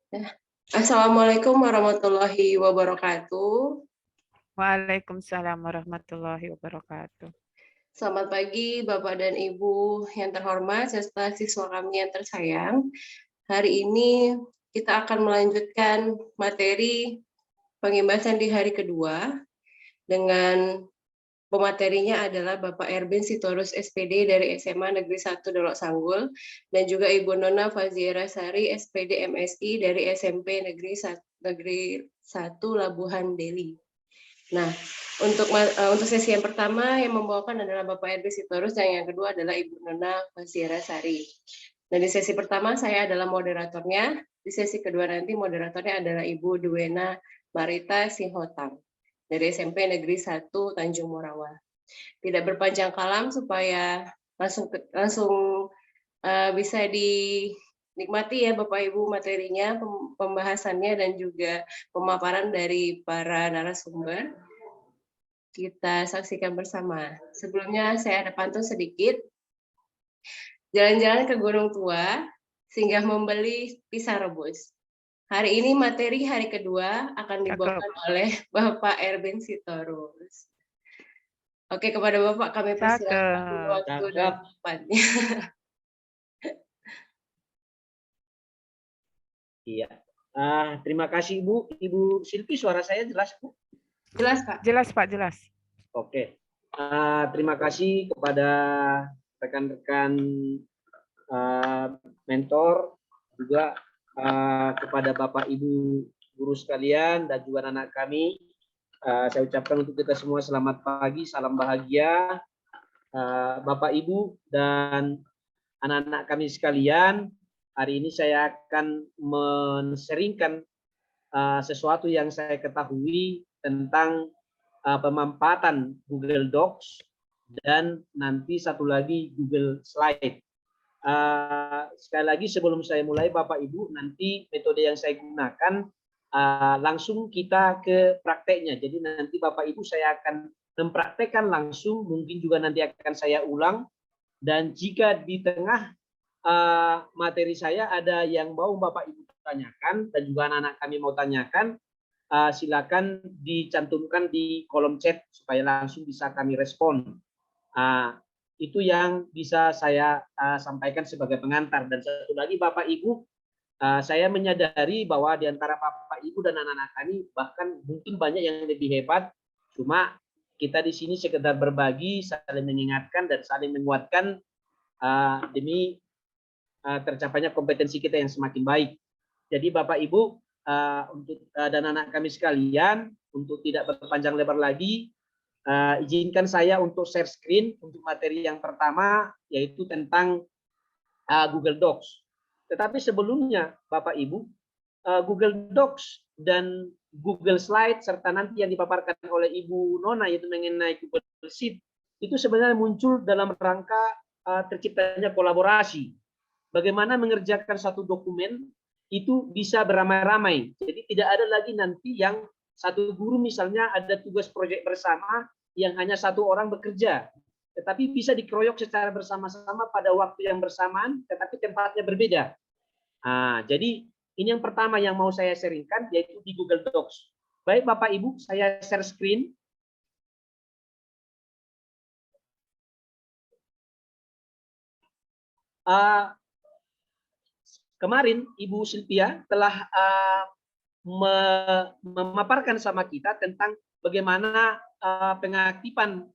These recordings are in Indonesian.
Nah, Assalamualaikum warahmatullahi wabarakatuh. Waalaikumsalam warahmatullahi wabarakatuh. Selamat pagi Bapak dan Ibu yang terhormat serta siswa kami yang tersayang. Hari ini kita akan melanjutkan materi pengibasan di hari kedua dengan pematerinya adalah Bapak Erbin Sitorus SPD dari SMA Negeri 1 Dolok Sanggul dan juga Ibu Nona Faziera Sari SPD MSI dari SMP Negeri 1 Labuhan Deli. Nah, untuk sesi yang pertama yang membawakan adalah Bapak Erbin Sitorus dan yang kedua adalah Ibu Nona Faziera Sari. Nah, di sesi pertama saya adalah moderatornya, di sesi kedua nanti moderatornya adalah Ibu Duwena Marita Sihotang dari SMP Negeri 1 Tanjung Morawa. Tidak berpanjang kalam supaya langsung bisa dinikmati ya Bapak Ibu materinya, pembahasannya dan juga pemaparan dari para narasumber. Kita saksikan bersama. Sebelumnya saya ada pantun sedikit. Jalan-jalan ke Gunung Tua, singgah membeli pisang rebus. Hari ini materi hari kedua akan dibawakan oleh Bapak Erbin Sitorus. Oke, kepada Bapak kami persilakan waktu dan tempatnya. Iya. Terima kasih Ibu. Ibu Silvi, suara saya jelas Bu? Jelas Pak? Jelas Pak, jelas. Oke. Terima kasih kepada rekan-rekan mentor, juga kepada Bapak Ibu guru sekalian dan juga anak kami. Saya ucapkan untuk kita semua selamat pagi, salam bahagia. Bapak Ibu dan anak-anak kami sekalian, hari ini saya akan men-sharingkan sesuatu yang saya ketahui tentang pemanfaatan Google Docs dan nanti satu lagi Google Slide. Sekali lagi sebelum saya mulai Bapak Ibu, nanti metode yang saya gunakan langsung kita ke prakteknya. Jadi nanti Bapak Ibu saya akan mempraktekkan langsung, mungkin juga nanti akan saya ulang. Dan jika di tengah materi saya ada yang mau Bapak Ibu tanyakan dan juga anak-anak kami mau tanyakan, silakan dicantumkan di kolom chat supaya langsung bisa kami respon. Itu yang bisa saya sampaikan sebagai pengantar. Dan satu lagi Bapak Ibu, saya menyadari bahwa di antara Bapak Ibu dan anak-anak kami bahkan mungkin banyak yang lebih hebat, cuma kita di sini sekedar berbagi, saling mengingatkan dan saling menguatkan demi tercapainya kompetensi kita yang semakin baik. Jadi Bapak Ibu untuk dan anak kami sekalian, untuk tidak berpanjang lebar lagi, izinkan saya untuk share screen untuk materi yang pertama, yaitu tentang Google Docs. Tetapi sebelumnya Bapak Ibu, Google Docs dan Google Slide serta nanti yang dipaparkan oleh Ibu Nona yaitu mengenai Google Sheet, itu sebenarnya muncul dalam rangka terciptanya kolaborasi. Bagaimana mengerjakan satu dokumen itu bisa beramai-ramai. Jadi tidak ada lagi nanti yang satu guru misalnya ada tugas proyek bersama yang hanya satu orang bekerja, tetapi bisa dikeroyok secara bersama-sama pada waktu yang bersamaan, tetapi tempatnya berbeda. Jadi ini yang pertama yang mau saya sharingkan, yaitu di Google Docs. Baik Bapak Ibu, saya share screen. Kemarin Ibu Silvia telah memaparkan sama kita tentang bagaimana pengaktifan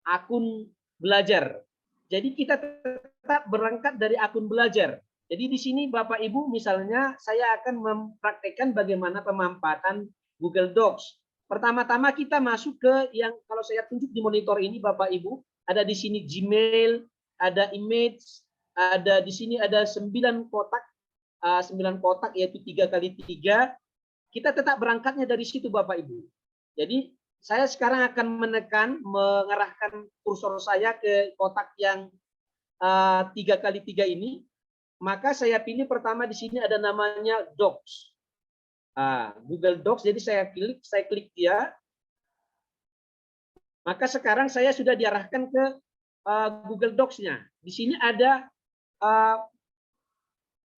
akun belajar. Jadi kita tetap berangkat dari akun belajar. Jadi di sini Bapak Ibu misalnya saya akan mempraktekkan bagaimana pemanfaatan Google Docs. Pertama-tama kita masuk ke yang kalau saya tunjuk di monitor ini Bapak Ibu, ada di sini Gmail, ada image, ada di sini ada 9 kotak, 9 kotak yaitu 3x3. Kita tetap berangkatnya dari situ Bapak Ibu. Jadi saya sekarang akan mengarahkan kursor saya ke kotak yang 3x3 ini. Maka saya pilih pertama di sini ada namanya Docs. Google Docs, jadi saya klik dia. Maka sekarang saya sudah diarahkan ke Google Docs-nya. Di sini ada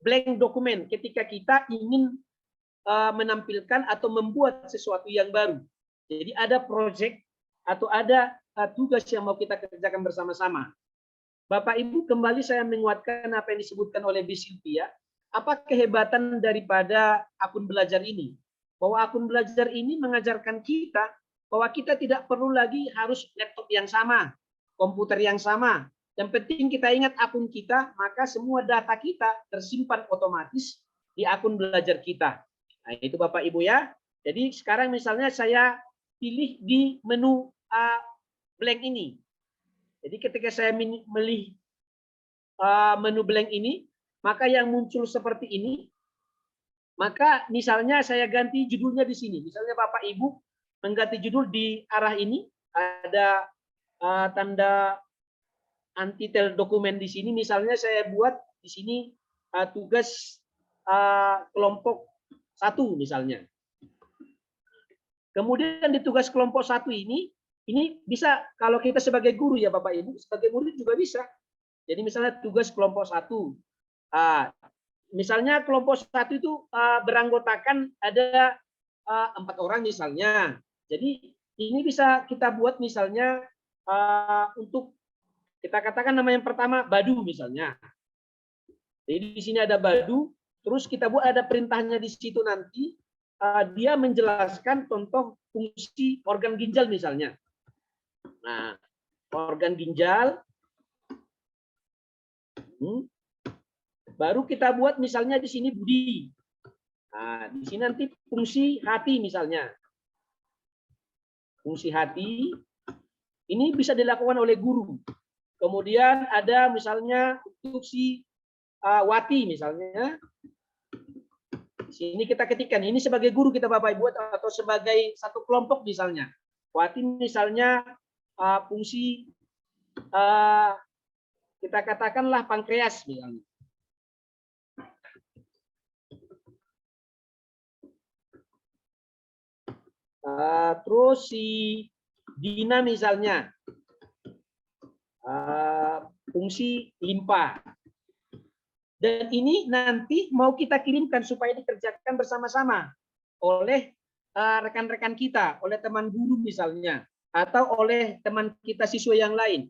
blank dokumen ketika kita ingin menampilkan atau membuat sesuatu yang baru. Jadi ada proyek atau ada tugas yang mau kita kerjakan bersama-sama. Bapak Ibu, kembali saya menguatkan apa yang disebutkan oleh Bu Sylvia. Apa kehebatan daripada akun belajar ini? Bahwa akun belajar ini mengajarkan kita bahwa kita tidak perlu lagi harus laptop yang sama, komputer yang sama. Yang penting kita ingat akun kita, maka semua data kita tersimpan otomatis di akun belajar kita. Nah, itu Bapak Ibu ya. Jadi sekarang misalnya saya pilih di menu blank ini. Jadi ketika saya memilih menu blank ini, maka yang muncul seperti ini, maka misalnya saya ganti judulnya di sini. Misalnya Bapak Ibu mengganti judul di arah ini, ada tanda antitel dokumen di sini. Misalnya saya buat di sini tugas kelompok 1 misalnya. Kemudian di tugas kelompok 1 ini bisa kalau kita sebagai guru ya Bapak Ibu, sebagai murid juga bisa. Jadi misalnya tugas kelompok 1. Misalnya kelompok 1 itu beranggotakan ada 4 orang misalnya. Jadi ini bisa kita buat misalnya untuk kita katakan nama yang pertama Badu misalnya. Jadi di sini ada Badu, terus kita buat ada perintahnya di situ nanti dia menjelaskan contoh fungsi organ ginjal misalnya. Nah, organ ginjal baru kita buat misalnya di sini budi. Nah, di sini nanti fungsi hati misalnya. Fungsi hati ini bisa dilakukan oleh guru. Kemudian ada misalnya untuk si Wati misalnya. Di sini kita ketikkan ini sebagai guru kita Bapak Ibu atau sebagai satu kelompok misalnya. Wati misalnya fungsi kita katakanlah pankreas misalnya. Terus si Dina misalnya fungsi limpa. Dan ini nanti mau kita kirimkan supaya dikerjakan bersama-sama oleh rekan-rekan kita, oleh teman guru misalnya, atau oleh teman kita siswa yang lain.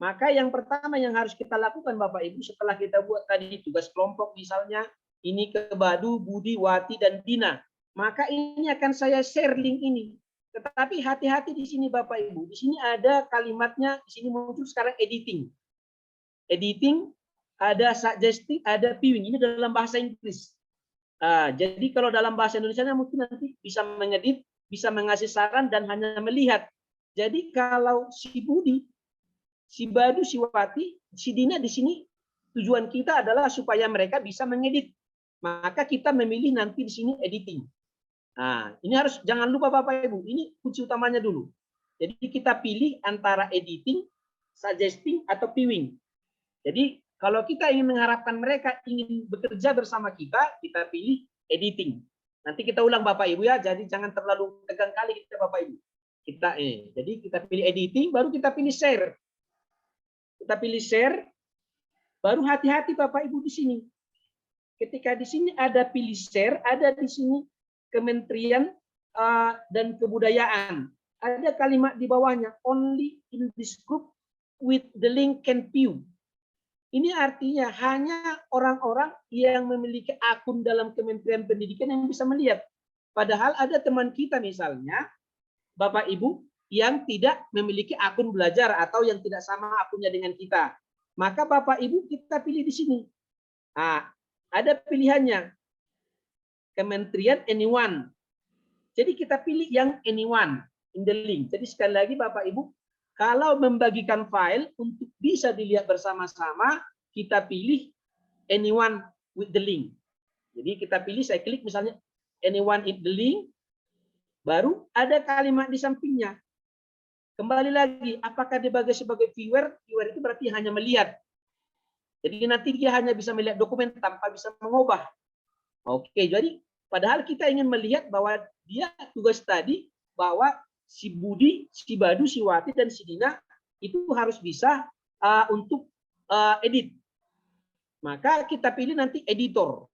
Maka yang pertama yang harus kita lakukan Bapak Ibu setelah kita buat tadi tugas kelompok misalnya, ini ke Badu, Budi, Wati, dan Dina. Maka ini akan saya share link ini. Tetapi hati-hati di sini Bapak Ibu. Di sini ada kalimatnya, di sini muncul sekarang editing. Editing, ada suggesting, ada viewing. Ini dalam bahasa Inggris. Jadi kalau dalam bahasa Indonesia mungkin nanti bisa mengedit, bisa mengasih saran dan hanya melihat. Jadi kalau si Budi, si Badu, si Wati, si Dina di sini tujuan kita adalah supaya mereka bisa mengedit. Maka kita memilih nanti di sini editing. Nah, ini harus jangan lupa Bapak Ibu, ini kunci utamanya dulu. Jadi kita pilih antara editing, suggesting atau viewing. Jadi kalau kita ingin mengharapkan mereka ingin bekerja bersama kita pilih editing. Nanti kita ulang Bapak Ibu ya, jadi jangan terlalu tegang kali kita Bapak Ibu. Jadi kita pilih editing, baru kita pilih share. Kita pilih share, baru hati-hati Bapak Ibu di sini. Ketika di sini ada pilih share, ada di sini Kementerian dan Kebudayaan. Ada kalimat di bawahnya, only in this group with the link can view. Ini artinya hanya orang-orang yang memiliki akun dalam Kementerian Pendidikan yang bisa melihat. Padahal ada teman kita misalnya, Bapak Ibu, yang tidak memiliki akun belajar atau yang tidak sama akunnya dengan kita. Maka Bapak Ibu kita pilih di sini. Nah, ada pilihannya. Kementerian anyone. Jadi kita pilih yang anyone in the link. Jadi sekali lagi Bapak Ibu, kalau membagikan file untuk bisa dilihat bersama-sama, kita pilih anyone with the link. Jadi kita pilih, saya klik misalnya anyone with the link, baru ada kalimat di sampingnya. Kembali lagi, apakah dia sebagai viewer? Viewer itu berarti hanya melihat. Jadi nanti dia hanya bisa melihat dokumen tanpa bisa mengubah. Oke, jadi padahal kita ingin melihat bahwa dia tugas tadi bahwa si Budi, si Badu, si Wati, dan si Dina itu harus bisa untuk edit. Maka kita pilih nanti editor.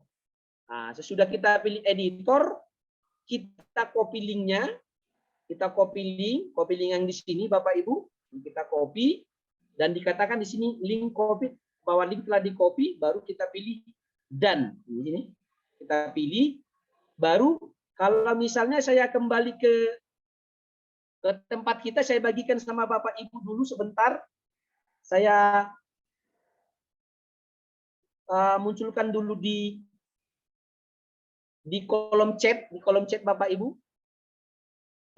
Nah, sesudah kita pilih editor, kita copy linknya, copy link yang di sini Bapak Ibu, kita copy dan dikatakan di sini link copy, bahwa link telah di copy, baru kita pilih dan di sini kita pilih, baru kalau misalnya saya kembali ke tempat kita, saya bagikan sama Bapak Ibu dulu sebentar, saya munculkan dulu di kolom chat, Bapak Ibu.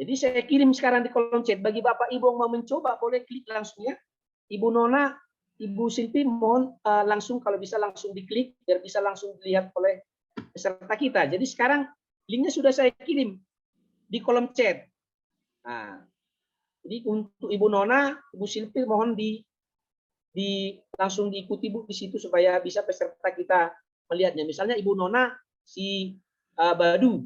Jadi saya kirim sekarang di kolom chat. Bagi Bapak Ibu yang mau mencoba, boleh klik langsung ya. Ibu Nona, Ibu Silvi, mohon langsung kalau bisa langsung diklik, biar bisa langsung dilihat oleh peserta kita. Jadi sekarang linknya sudah saya kirim di kolom chat. Nah, jadi untuk Ibu Nona, Ibu Silvi, mohon langsung diikuti Bu di situ supaya bisa peserta kita melihatnya. Misalnya Ibu Nona si Badu.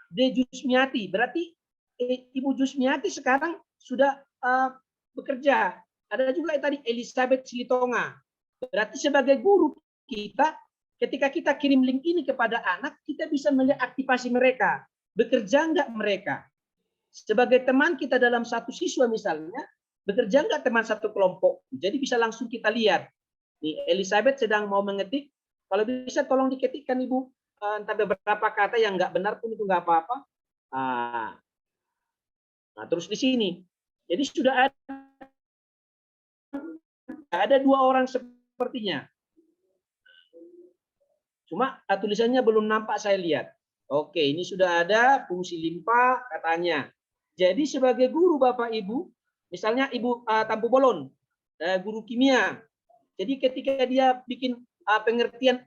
De Jusmiati, berarti Ibu Jusmiati sekarang sudah bekerja. Ada juga tadi Elizabeth Silitonga. Berarti sebagai guru kita, ketika kita kirim link ini kepada anak, kita bisa melihat aktivasi mereka. Bekerja enggak mereka? Sebagai teman kita dalam satu siswa misalnya, bekerja enggak teman satu kelompok? Jadi bisa langsung kita lihat. Nih, Elizabeth sedang mau mengetik. Kalau bisa tolong diketikkan Ibu. Entah beberapa kata yang nggak benar pun itu nggak apa-apa. Nah, terus di sini. Jadi sudah ada 2 orang sepertinya. Cuma tulisannya belum nampak saya lihat. Oke, ini sudah ada fungsi limpa katanya. Jadi sebagai guru Bapak Ibu, misalnya Ibu Tampu Bolon, guru kimia. Jadi ketika dia bikin pengertian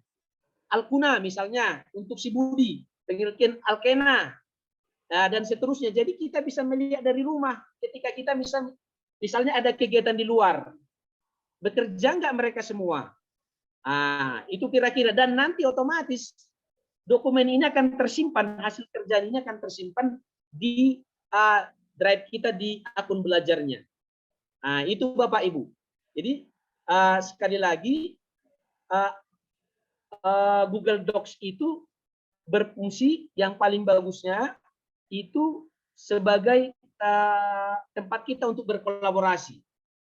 Alkuna misalnya untuk si Budi, pengertian alkena, dan seterusnya. Jadi kita bisa melihat dari rumah ketika kita misalnya ada kegiatan di luar. Bekerja nggak mereka semua? Itu kira-kira. Dan nanti otomatis dokumen ini akan tersimpan, hasil kerjaan ini akan tersimpan di drive kita di akun belajarnya. Itu Bapak Ibu. Jadi sekali lagi Google Docs itu berfungsi yang paling bagusnya itu sebagai tempat kita untuk berkolaborasi.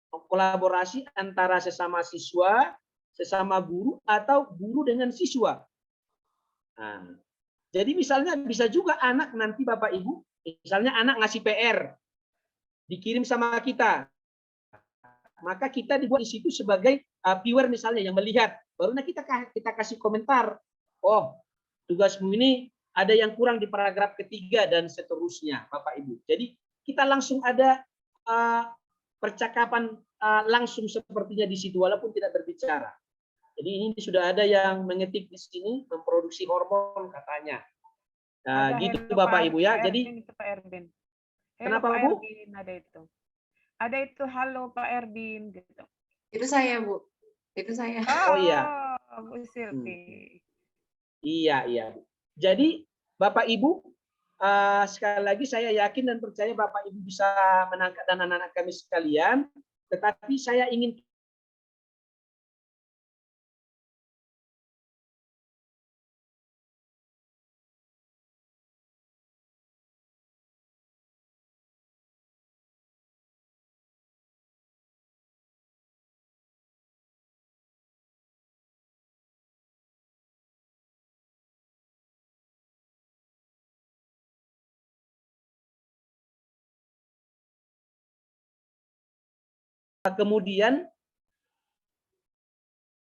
Kolaborasi antara sesama siswa, sesama guru, atau guru dengan siswa. Jadi misalnya bisa juga anak nanti Bapak Ibu, misalnya anak ngasih PR, dikirim sama kita. Maka kita dibuat di situ sebagai viewer misalnya yang melihat. Barunya kita kasih komentar. Oh, tugasmu ini ada yang kurang di paragraf ketiga dan seterusnya, Bapak Ibu. Jadi kita langsung ada percakapan langsung sepertinya di situ walaupun tidak berbicara. Jadi ini sudah ada yang mengetik di sini memproduksi hormon katanya. Gitu Bapak Ibu ya. Jadi Pak Erdin. Kenapa Pak Bu? Erdin, ada itu. Ada itu halo Pak Erdin gitu. Itu saya, Bu. Itu saya. Oh iya. Bu Silvi. Iya. Jadi Bapak Ibu, sekali lagi saya yakin dan percaya Bapak Ibu bisa menangkap dan anak-anak kami sekalian. Tetapi saya ingin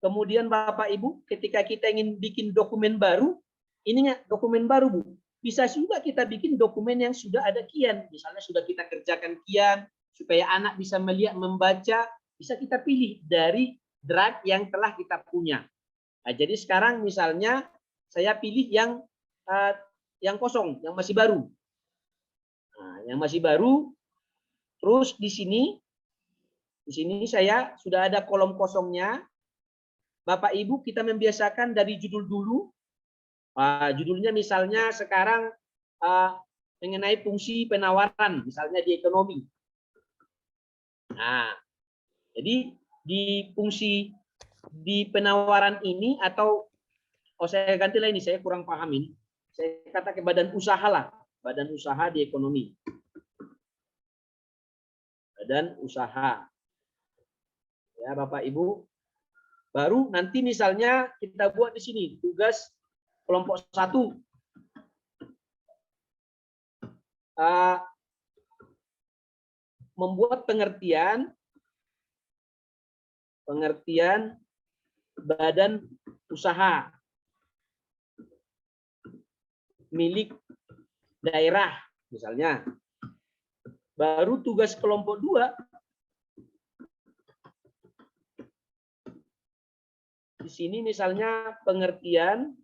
kemudian Bapak Ibu, ketika kita ingin bikin dokumen baru, ini dokumen baru Bu. Bisa juga kita bikin dokumen yang sudah ada kian. Misalnya sudah kita kerjakan kian, supaya anak bisa melihat, membaca, bisa kita pilih dari drive yang telah kita punya. Jadi sekarang misalnya saya pilih yang kosong, yang masih baru. Yang masih baru, terus di sini saya sudah ada kolom kosongnya. Bapak Ibu, kita membiasakan dari judul dulu. Judulnya misalnya sekarang mengenai fungsi penawaran, misalnya di ekonomi. Nah, jadi di fungsi di penawaran ini atau saya ganti lah ini, saya kurang paham ini. Saya katakan badan usaha lah, badan usaha di ekonomi. Badan usaha. Ya, Bapak Ibu. Baru nanti misalnya kita buat di sini tugas kelompok 1. Membuat pengertian badan usaha milik daerah misalnya. Baru tugas kelompok 2 di sini misalnya pengertian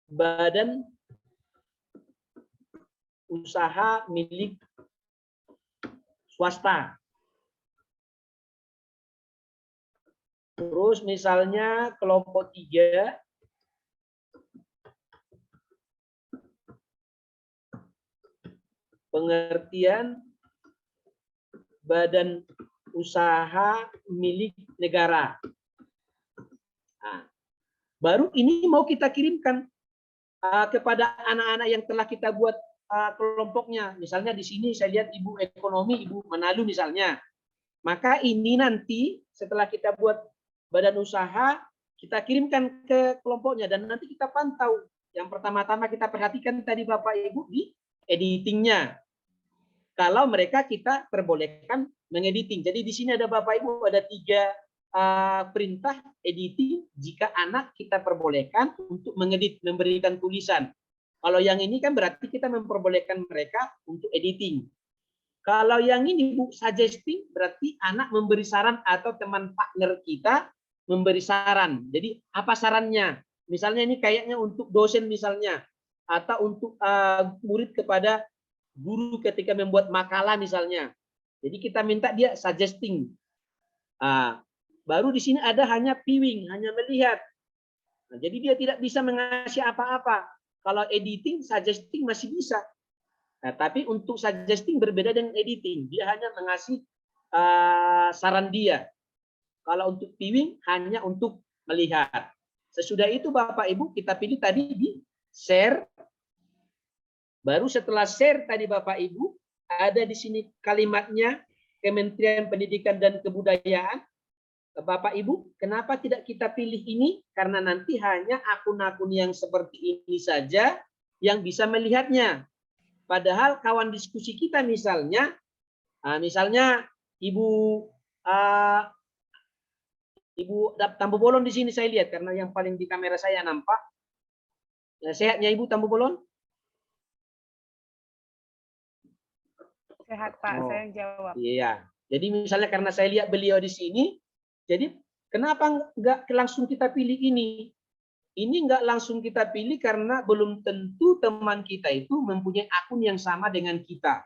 badan usaha milik swasta. Terus misalnya kelompok 3 pengertian badan usaha milik negara. Nah, baru ini mau kita kirimkan kepada anak-anak yang telah kita buat kelompoknya. Misalnya di sini saya lihat Ibu Ekonomi, Ibu Manalu misalnya. Maka ini nanti setelah kita buat badan usaha, kita kirimkan ke kelompoknya dan nanti kita pantau. Yang pertama-tama kita perhatikan tadi Bapak Ibu di editingnya. Kalau mereka kita perbolehkan mengediting. Jadi di sini ada Bapak Ibu ada 3 perintah editing jika anak kita perbolehkan untuk mengedit, memberikan tulisan. Kalau yang ini kan berarti kita memperbolehkan mereka untuk editing. Kalau yang ini Bu suggesting berarti anak memberi saran atau teman partner kita memberi saran. Jadi apa sarannya? Misalnya ini kayaknya untuk dosen misalnya atau untuk murid kepada guru ketika membuat makalah misalnya. Jadi kita minta dia suggesting. Baru di sini ada hanya viewing, hanya melihat. Nah, jadi dia tidak bisa mengasih apa-apa. Kalau editing, suggesting masih bisa. Nah, tapi untuk suggesting berbeda dengan editing. Dia hanya mengasih saran dia. Kalau untuk viewing, hanya untuk melihat. Sesudah itu Bapak Ibu, kita pilih tadi di share. Baru setelah share tadi Bapak Ibu, ada di sini kalimatnya Kementerian Pendidikan dan Kebudayaan. Bapak Ibu, kenapa tidak kita pilih ini? Karena nanti hanya akun-akun yang seperti ini saja yang bisa melihatnya. Padahal kawan diskusi kita misalnya Ibu Tambu Bolon di sini saya lihat karena yang paling di kamera saya nampak. Sehatnya Ibu Tambu Bolon? Sehat Pak, saya yang jawab. Iya. Jadi misalnya karena saya lihat beliau di sini, jadi kenapa nggak langsung kita pilih ini? Ini nggak langsung kita pilih karena belum tentu teman kita itu mempunyai akun yang sama dengan kita.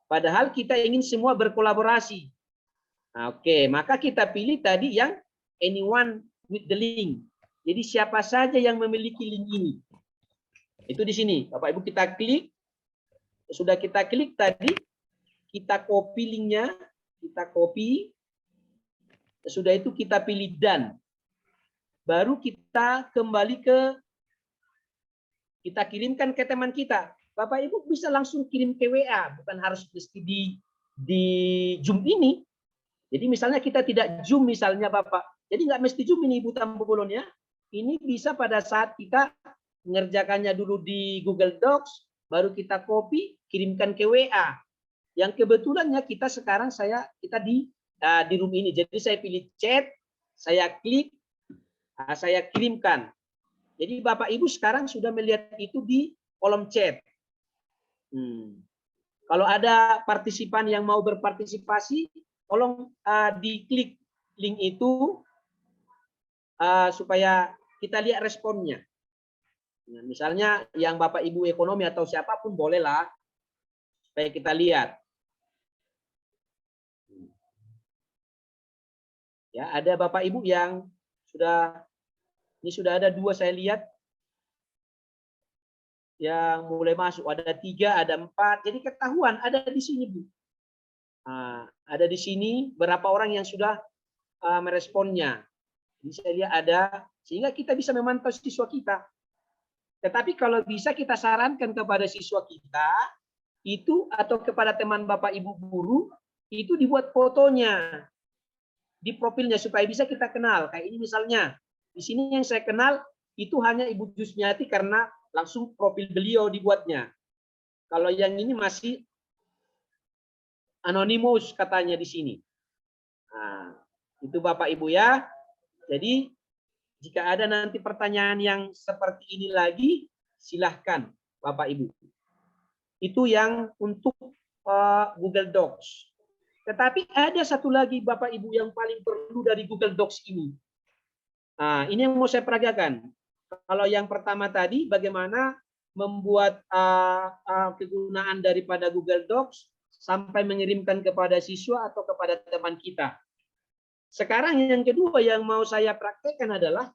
Padahal kita ingin semua berkolaborasi. Nah, oke, maka kita pilih tadi yang anyone with the link. Jadi siapa saja yang memiliki link ini. Itu di sini. Bapak Ibu kita klik. Sudah kita klik tadi, kita copy linknya, kita copy. Sudah itu kita pilih done. Baru kita kembali kita kirimkan ke teman kita. Bapak Ibu bisa langsung kirim ke WA, bukan harus mesti di Zoom ini. Jadi misalnya kita tidak Zoom misalnya Bapak. Jadi nggak mesti Zoom ini Ibu Tambu Bolon ya. Ini bisa pada saat kita mengerjakannya dulu di Google Docs, baru kita copy, kirimkan ke WA. Yang kebetulannya kita sekarang kita di room ini. Jadi saya pilih chat, saya klik, saya kirimkan. Jadi Bapak Ibu sekarang sudah melihat itu di kolom chat. Kalau ada partisipan yang mau berpartisipasi, tolong diklik link itu supaya kita lihat responnya. Nah, misalnya yang Bapak Ibu Ekonomi atau siapapun bolehlah supaya kita lihat. Ya, ada Bapak Ibu yang sudah ada 2 saya lihat. yang mulai masuk. Ada 3, ada 4. Jadi ketahuan ada di sini, Bu. Nah, ada di sini berapa orang yang sudah meresponnya. Jadi saya lihat ada, sehingga kita bisa memantau siswa kita. Tetapi kalau bisa kita sarankan kepada siswa kita, itu atau kepada teman Bapak Ibu guru, itu dibuat fotonya di profilnya supaya bisa kita kenal. Kayak ini misalnya, di sini yang saya kenal itu hanya Ibu Jusmiati karena langsung profil beliau dibuatnya. Kalau yang ini masih anonimus katanya di sini. Nah, itu Bapak Ibu ya. Jadi jika ada nanti pertanyaan yang seperti ini lagi, silahkan Bapak Ibu. Itu yang untuk Google Docs. Tetapi ada satu lagi Bapak Ibu yang paling perlu dari Google Docs ini. Nah, ini yang mau saya peragakan. Kalau yang pertama tadi bagaimana membuat kegunaan daripada Google Docs sampai mengirimkan kepada siswa atau kepada teman kita. Sekarang yang kedua yang mau saya praktekkan adalah,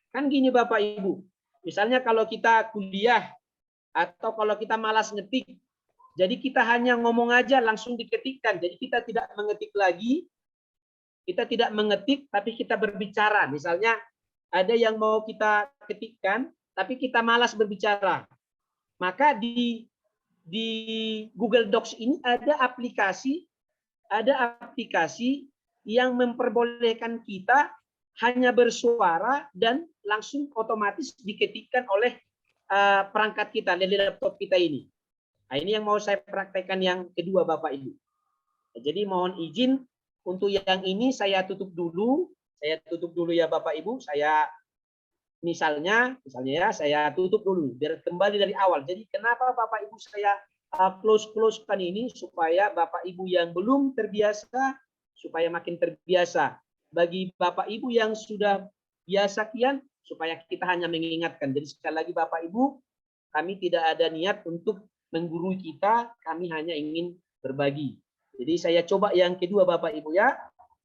kan gini Bapak Ibu, misalnya kalau kita kuliah atau kalau kita malas ngetik, jadi kita hanya ngomong aja langsung diketikkan, jadi kita tidak mengetik lagi, kita tidak mengetik tapi kita berbicara. Misalnya ada yang mau kita ketikkan tapi kita malas berbicara, maka di Google Docs ini ada aplikasi yang memperbolehkan kita hanya bersuara dan langsung otomatis diketikkan oleh perangkat kita, dari laptop kita ini. Nah, ini yang mau saya praktekkan yang kedua Bapak Ibu. Jadi mohon izin untuk yang ini saya tutup dulu. Saya tutup dulu ya Bapak Ibu. Saya misalnya ya saya tutup dulu biar kembali dari awal. Jadi kenapa Bapak Ibu saya close-kan ini supaya Bapak Ibu yang belum terbiasa supaya makin terbiasa. Bagi Bapak Ibu yang sudah biasa kian, supaya kita hanya mengingatkan. Jadi sekali lagi Bapak Ibu, kami tidak ada niat untuk menggurui kita, kami hanya ingin berbagi. Jadi saya coba yang kedua Bapak Ibu ya.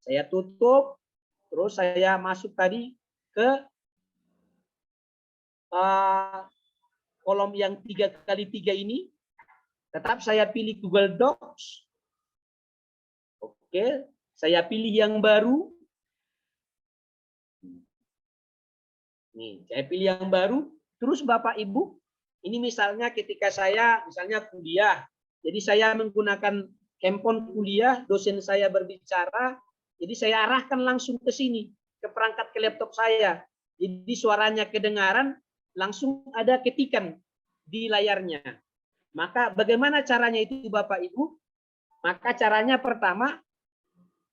Saya tutup, terus saya masuk tadi ke kolom yang 3x3 ini. Tetap saya pilih Google Docs. Oke, saya pilih yang baru. Nih, saya pilih yang baru. Terus Bapak Ibu, ini misalnya ketika saya kuliah, jadi saya menggunakan handphone kuliah, dosen saya berbicara, jadi saya arahkan langsung ke sini, ke perangkat ke laptop saya. Jadi suaranya kedengaran, langsung ada ketikan di layarnya. Maka bagaimana caranya itu Bapak Ibu? Maka caranya pertama,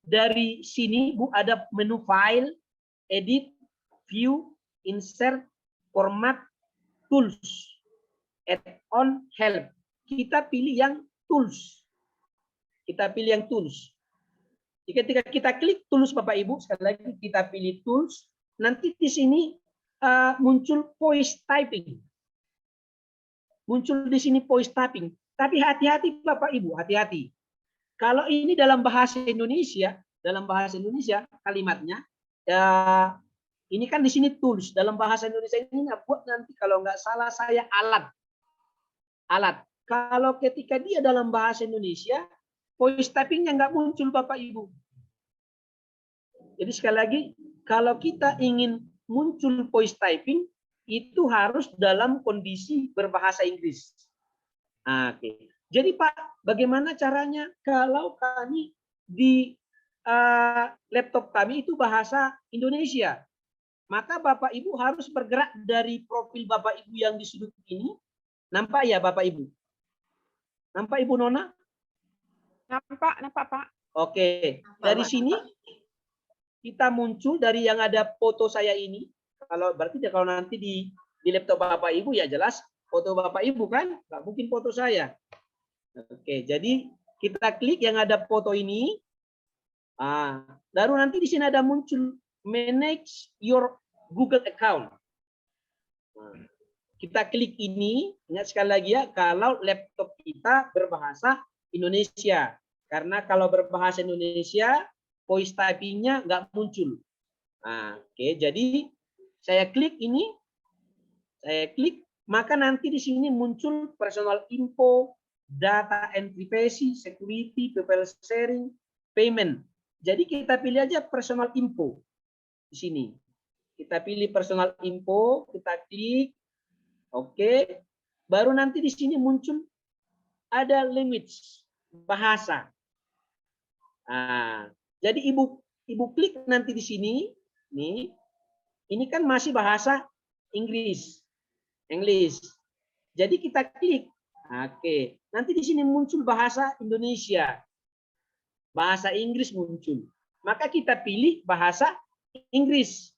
dari sini Bu ada menu file, edit, view, insert, format, tools, add-on, help. Kita pilih yang tools. Kita pilih yang tools. Ketika kita klik tools Bapak Ibu, sekali lagi kita pilih tools, nanti di sini muncul voice typing. Muncul di sini voice typing. Tapi hati-hati Bapak Ibu, hati-hati. Kalau ini dalam bahasa Indonesia kalimatnya, ini kan di sini tools. Dalam bahasa Indonesia ini buat nanti kalau nggak salah saya alat. Kalau ketika dia dalam bahasa Indonesia, voice typingnya nggak muncul Bapak Ibu. Jadi sekali lagi, kalau kita ingin muncul voice typing, itu harus dalam kondisi berbahasa Inggris. Oke. Jadi Pak, bagaimana caranya kalau kami di laptop kami itu bahasa Indonesia? Maka Bapak Ibu harus bergerak dari profil Bapak Ibu yang di sudut ini. Nampak ya Bapak Ibu? Nampak Ibu Nona? Nampak Pak. Oke. Dari sini kita muncul dari yang ada foto saya ini. Kalau nanti di laptop Bapak Ibu ya jelas foto Bapak Ibu kan? Nggak mungkin foto saya. Oke, jadi kita klik yang ada foto ini. Baru nanti di sini ada muncul manage your Google account. Kita klik ini, ingat sekali lagi ya, kalau laptop kita berbahasa Indonesia. Karena kalau berbahasa Indonesia, voice typingnya nggak muncul. Oke, jadi saya klik ini, saya klik, maka nanti di sini muncul personal info, data and privacy, security, people sharing, payment. Jadi kita pilih aja personal info di sini. Kita pilih personal info, kita klik, oke. Baru nanti di sini muncul ada language, bahasa. Nah, jadi ibu klik nanti di sini, nih, ini kan masih bahasa Inggris. Jadi kita klik, oke. Nanti di sini muncul bahasa Indonesia, bahasa Inggris muncul. Maka kita pilih bahasa Inggris.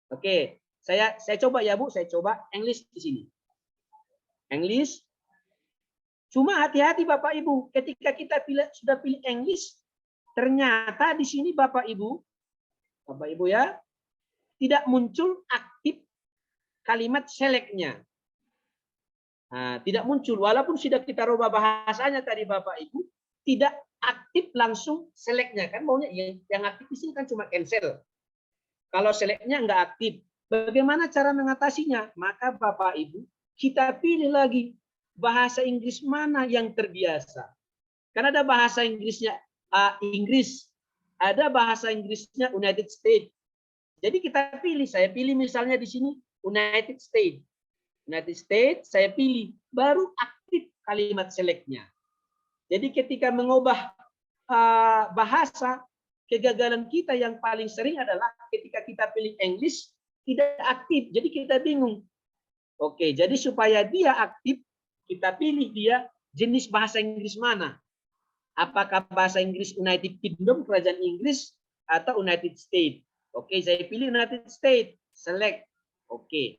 Oke, saya coba ya Bu, saya coba English di sini. English. Cuma hati-hati Bapak Ibu, ketika kita sudah pilih English, ternyata di sini Bapak Ibu ya, tidak muncul aktif kalimat select-nya. Nah, tidak muncul, walaupun sudah kita rubah bahasanya tadi Bapak Ibu, tidak aktif langsung select-nya. Kan maunya yang aktif di sini kan cuma cancel. Kalau select-nya nggak aktif, bagaimana cara mengatasinya? Maka Bapak Ibu, kita pilih lagi bahasa Inggris mana yang terbiasa. Karena ada bahasa Inggrisnya Inggris, ada bahasa Inggrisnya United States. Jadi kita pilih, saya pilih misalnya di sini United States. United States, saya pilih, baru aktif kalimat select-nya. Jadi ketika mengubah bahasa, kegagalan kita yang paling sering adalah ketika kita pilih English, tidak aktif. Jadi kita bingung. Oke, jadi supaya dia aktif, kita pilih dia jenis bahasa Inggris mana. Apakah bahasa Inggris United Kingdom, Kerajaan Inggris, atau United States. Oke, saya pilih United States. Select. Oke.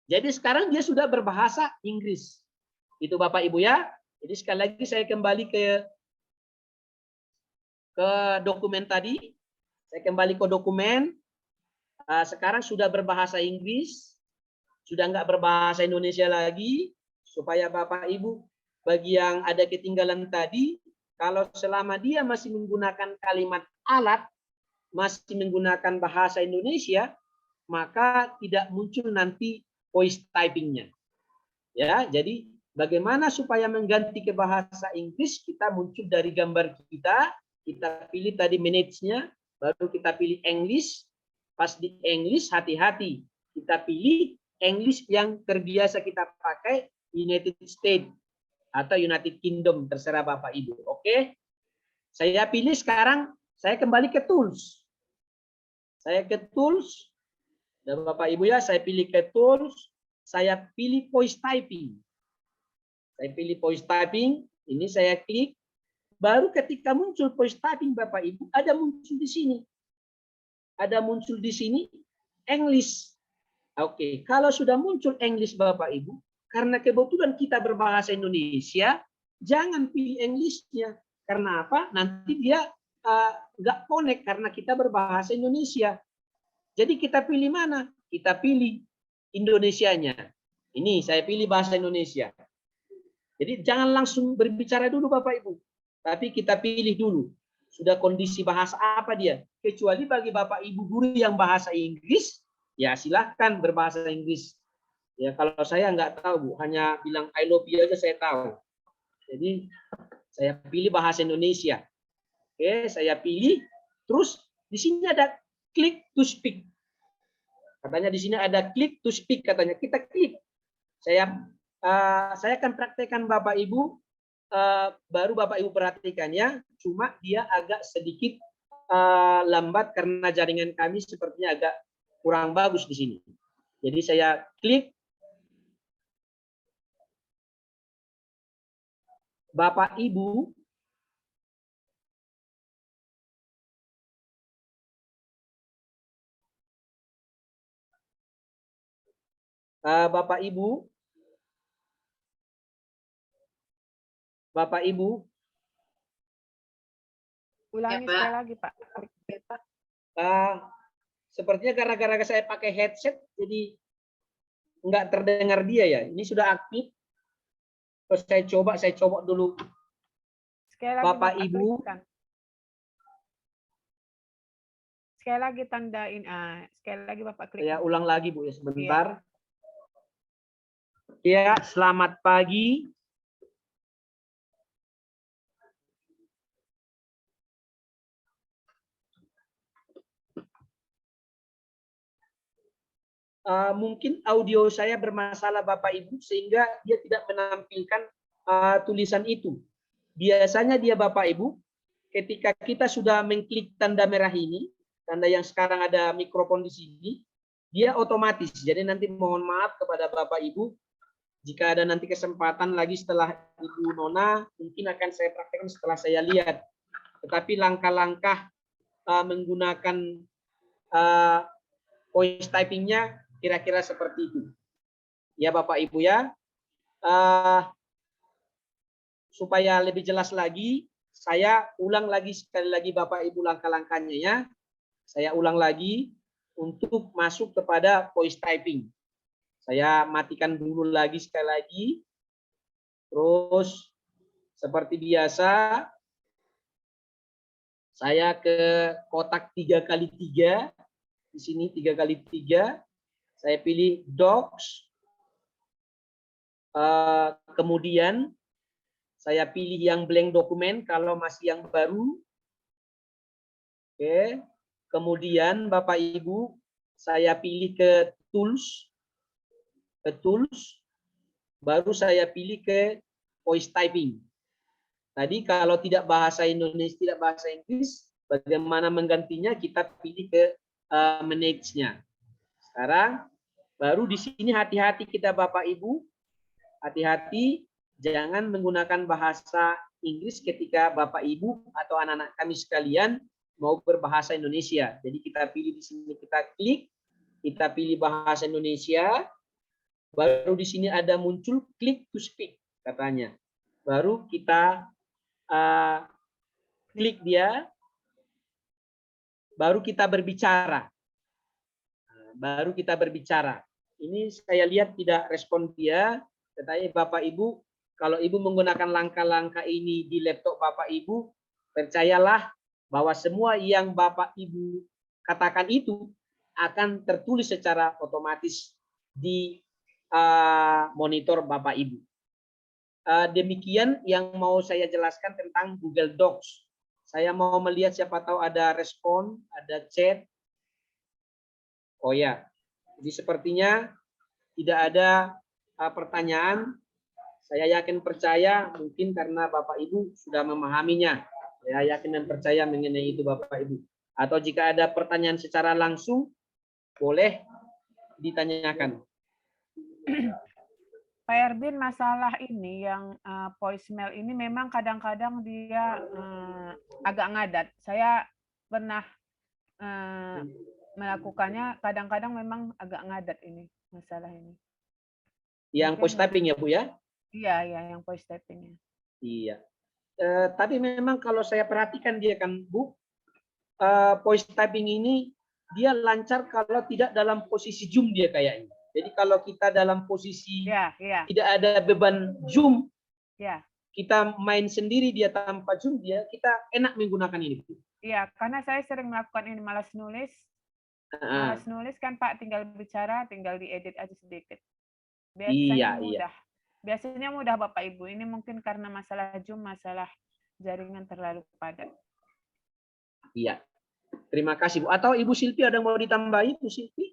Jadi sekarang dia sudah berbahasa Inggris. Itu Bapak Ibu ya. Jadi sekali lagi saya kembali ke dokumen tadi. Saya kembali ke dokumen. Sekarang sudah berbahasa Inggris. Sudah nggak berbahasa Indonesia lagi. Supaya Bapak Ibu, bagi yang ada ketinggalan tadi, kalau selama dia masih menggunakan kalimat alat, masih menggunakan bahasa Indonesia, maka tidak muncul nanti voice typing-nya. Ya, jadi bagaimana supaya mengganti ke bahasa Inggris, kita muncul dari gambar kita pilih tadi manage-nya, baru kita pilih English. Pas di English, hati-hati, kita pilih English yang terbiasa kita pakai, United States atau United Kingdom, terserah Bapak Ibu. Oke, saya pilih sekarang, saya kembali ke tools. Saya ke tools, dan Bapak Ibu ya, saya pilih ke tools, saya pilih voice typing. Saya pilih voice typing, ini saya klik, baru ketika muncul voice typing Bapak Ibu, ada muncul di sini. Ada muncul di sini English. Oke, kalau sudah muncul English Bapak Ibu, karena kebetulan kita berbahasa Indonesia, jangan pilih English-nya. Karena apa? Nanti dia nggak connect karena kita berbahasa Indonesia. Jadi kita pilih mana? Kita pilih Indonesianya. Ini saya pilih bahasa Indonesia. Jadi jangan langsung berbicara dulu Bapak Ibu. Tapi kita pilih dulu. Sudah kondisi bahasa apa dia. Kecuali bagi Bapak Ibu guru yang bahasa Inggris, ya silahkan berbahasa Inggris. Ya kalau saya nggak tahu Bu, hanya bilang I love you aja saya tahu. Jadi saya pilih bahasa Indonesia. Oke, saya pilih. Terus di sini ada click to speak. Katanya di sini ada click to speak katanya. Kita klik. Saya akan praktekkan Bapak Ibu. Baru Bapak Ibu perhatikan ya. Cuma dia agak sedikit lambat karena jaringan kami sepertinya agak kurang bagus di sini. Jadi saya klik. Bapak Ibu Bapak Ibu Ulangi sekali lagi Pak. Sepertinya gara-gara saya pakai headset jadi nggak terdengar dia ya. Ini sudah aktif. Terus saya coba dulu. Sekali lagi Bapak Ibu. Klikkan. Sekali lagi tandain. Sekali lagi Bapak klik. Saya ulang lagi Bu ya sebentar. Ya, selamat pagi. Mungkin audio saya bermasalah Bapak Ibu sehingga dia tidak menampilkan tulisan itu. Biasanya dia Bapak Ibu, ketika kita sudah mengklik tanda merah ini, tanda yang sekarang ada mikrofon di sini, dia otomatis. Jadi nanti mohon maaf kepada Bapak Ibu, jika ada nanti kesempatan lagi setelah Ibu Nona, mungkin akan saya praktekkan setelah saya lihat. Tetapi langkah-langkah menggunakan voice typingnya kira-kira seperti itu. Ya Bapak Ibu ya. Supaya lebih jelas lagi, saya ulang lagi sekali lagi Bapak Ibu langkah-langkahnya ya. Saya ulang lagi untuk masuk kepada voice typing. Saya matikan dulu lagi sekali lagi. Terus seperti biasa saya ke kotak 3x3. Di sini 3x3. Saya pilih docs. Kemudian saya pilih yang blank dokumen kalau masih yang baru. Oke. Kemudian Bapak Ibu, saya pilih ke tools. Ke tools. Baru saya pilih ke voice typing. Tadi kalau tidak bahasa Indonesia, tidak bahasa Inggris, bagaimana menggantinya? Kita pilih ke manage-nya. Sekarang baru di sini hati-hati kita Bapak Ibu. Hati-hati jangan menggunakan bahasa Inggris ketika Bapak Ibu atau anak-anak kami sekalian mau berbahasa Indonesia. Jadi kita pilih di sini, kita klik, kita pilih bahasa Indonesia. Baru di sini ada muncul click to speak katanya. Baru kita klik dia. Baru kita berbicara. Baru kita berbicara. Ini saya lihat tidak respon dia. Tetapi Bapak Ibu, kalau Ibu menggunakan langkah-langkah ini di laptop Bapak Ibu, percayalah bahwa semua yang Bapak Ibu katakan itu akan tertulis secara otomatis di monitor Bapak Ibu. Demikian yang mau saya jelaskan tentang Google Docs. Saya mau melihat siapa tahu ada respon, ada chat. Oh ya, jadi sepertinya tidak ada pertanyaan. Saya yakin percaya mungkin karena Bapak Ibu sudah memahaminya. Saya yakin dan percaya mengenai itu Bapak Ibu. Atau jika ada pertanyaan secara langsung, boleh ditanyakan. Pak Erwin, masalah ini yang voicemail ini memang kadang-kadang dia agak ngadat. Saya pernah melakukannya, kadang-kadang memang agak ngadat ini masalah ini. Yang voice typing ya Bu ya? Iya, yang voice typingnya. Iya. Tapi memang kalau saya perhatikan dia kan Bu, voice typing ini dia lancar kalau tidak dalam posisi zoom dia kayaknya. Jadi kalau kita dalam posisi tidak ada beban zoom, kita main sendiri dia tanpa zoom dia, kita enak menggunakan ini. Iya, karena saya sering melakukan ini, malas nulis. Malas nulis kan Pak, tinggal bicara, tinggal diedit aja sedikit. Biasanya mudah. Biasanya mudah Bapak Ibu. Ini mungkin karena masalah zoom, masalah jaringan terlalu padat. Iya. Terima kasih Bu. Atau Ibu Silvi ada yang mau ditambahi Bu Silvi?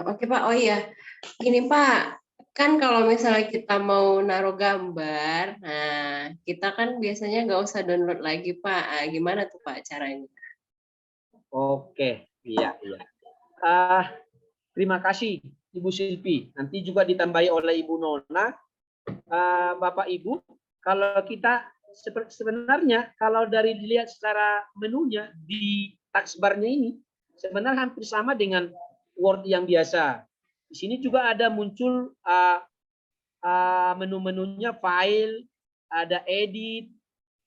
Oke Pak, oh iya, gini Pak, kan kalau misalnya kita mau naruh gambar, nah kita kan biasanya nggak usah download lagi Pak, gimana tuh Pak caranya? Oke, iya. Terima kasih Ibu Silvi. Nanti juga ditambahi oleh Ibu Nona. Bapak Ibu, kalau kita sebenarnya kalau dari dilihat secara menunya di taskbarnya ini sebenarnya hampir sama dengan Word yang biasa. Di sini juga ada muncul menu-menunya, file, ada edit,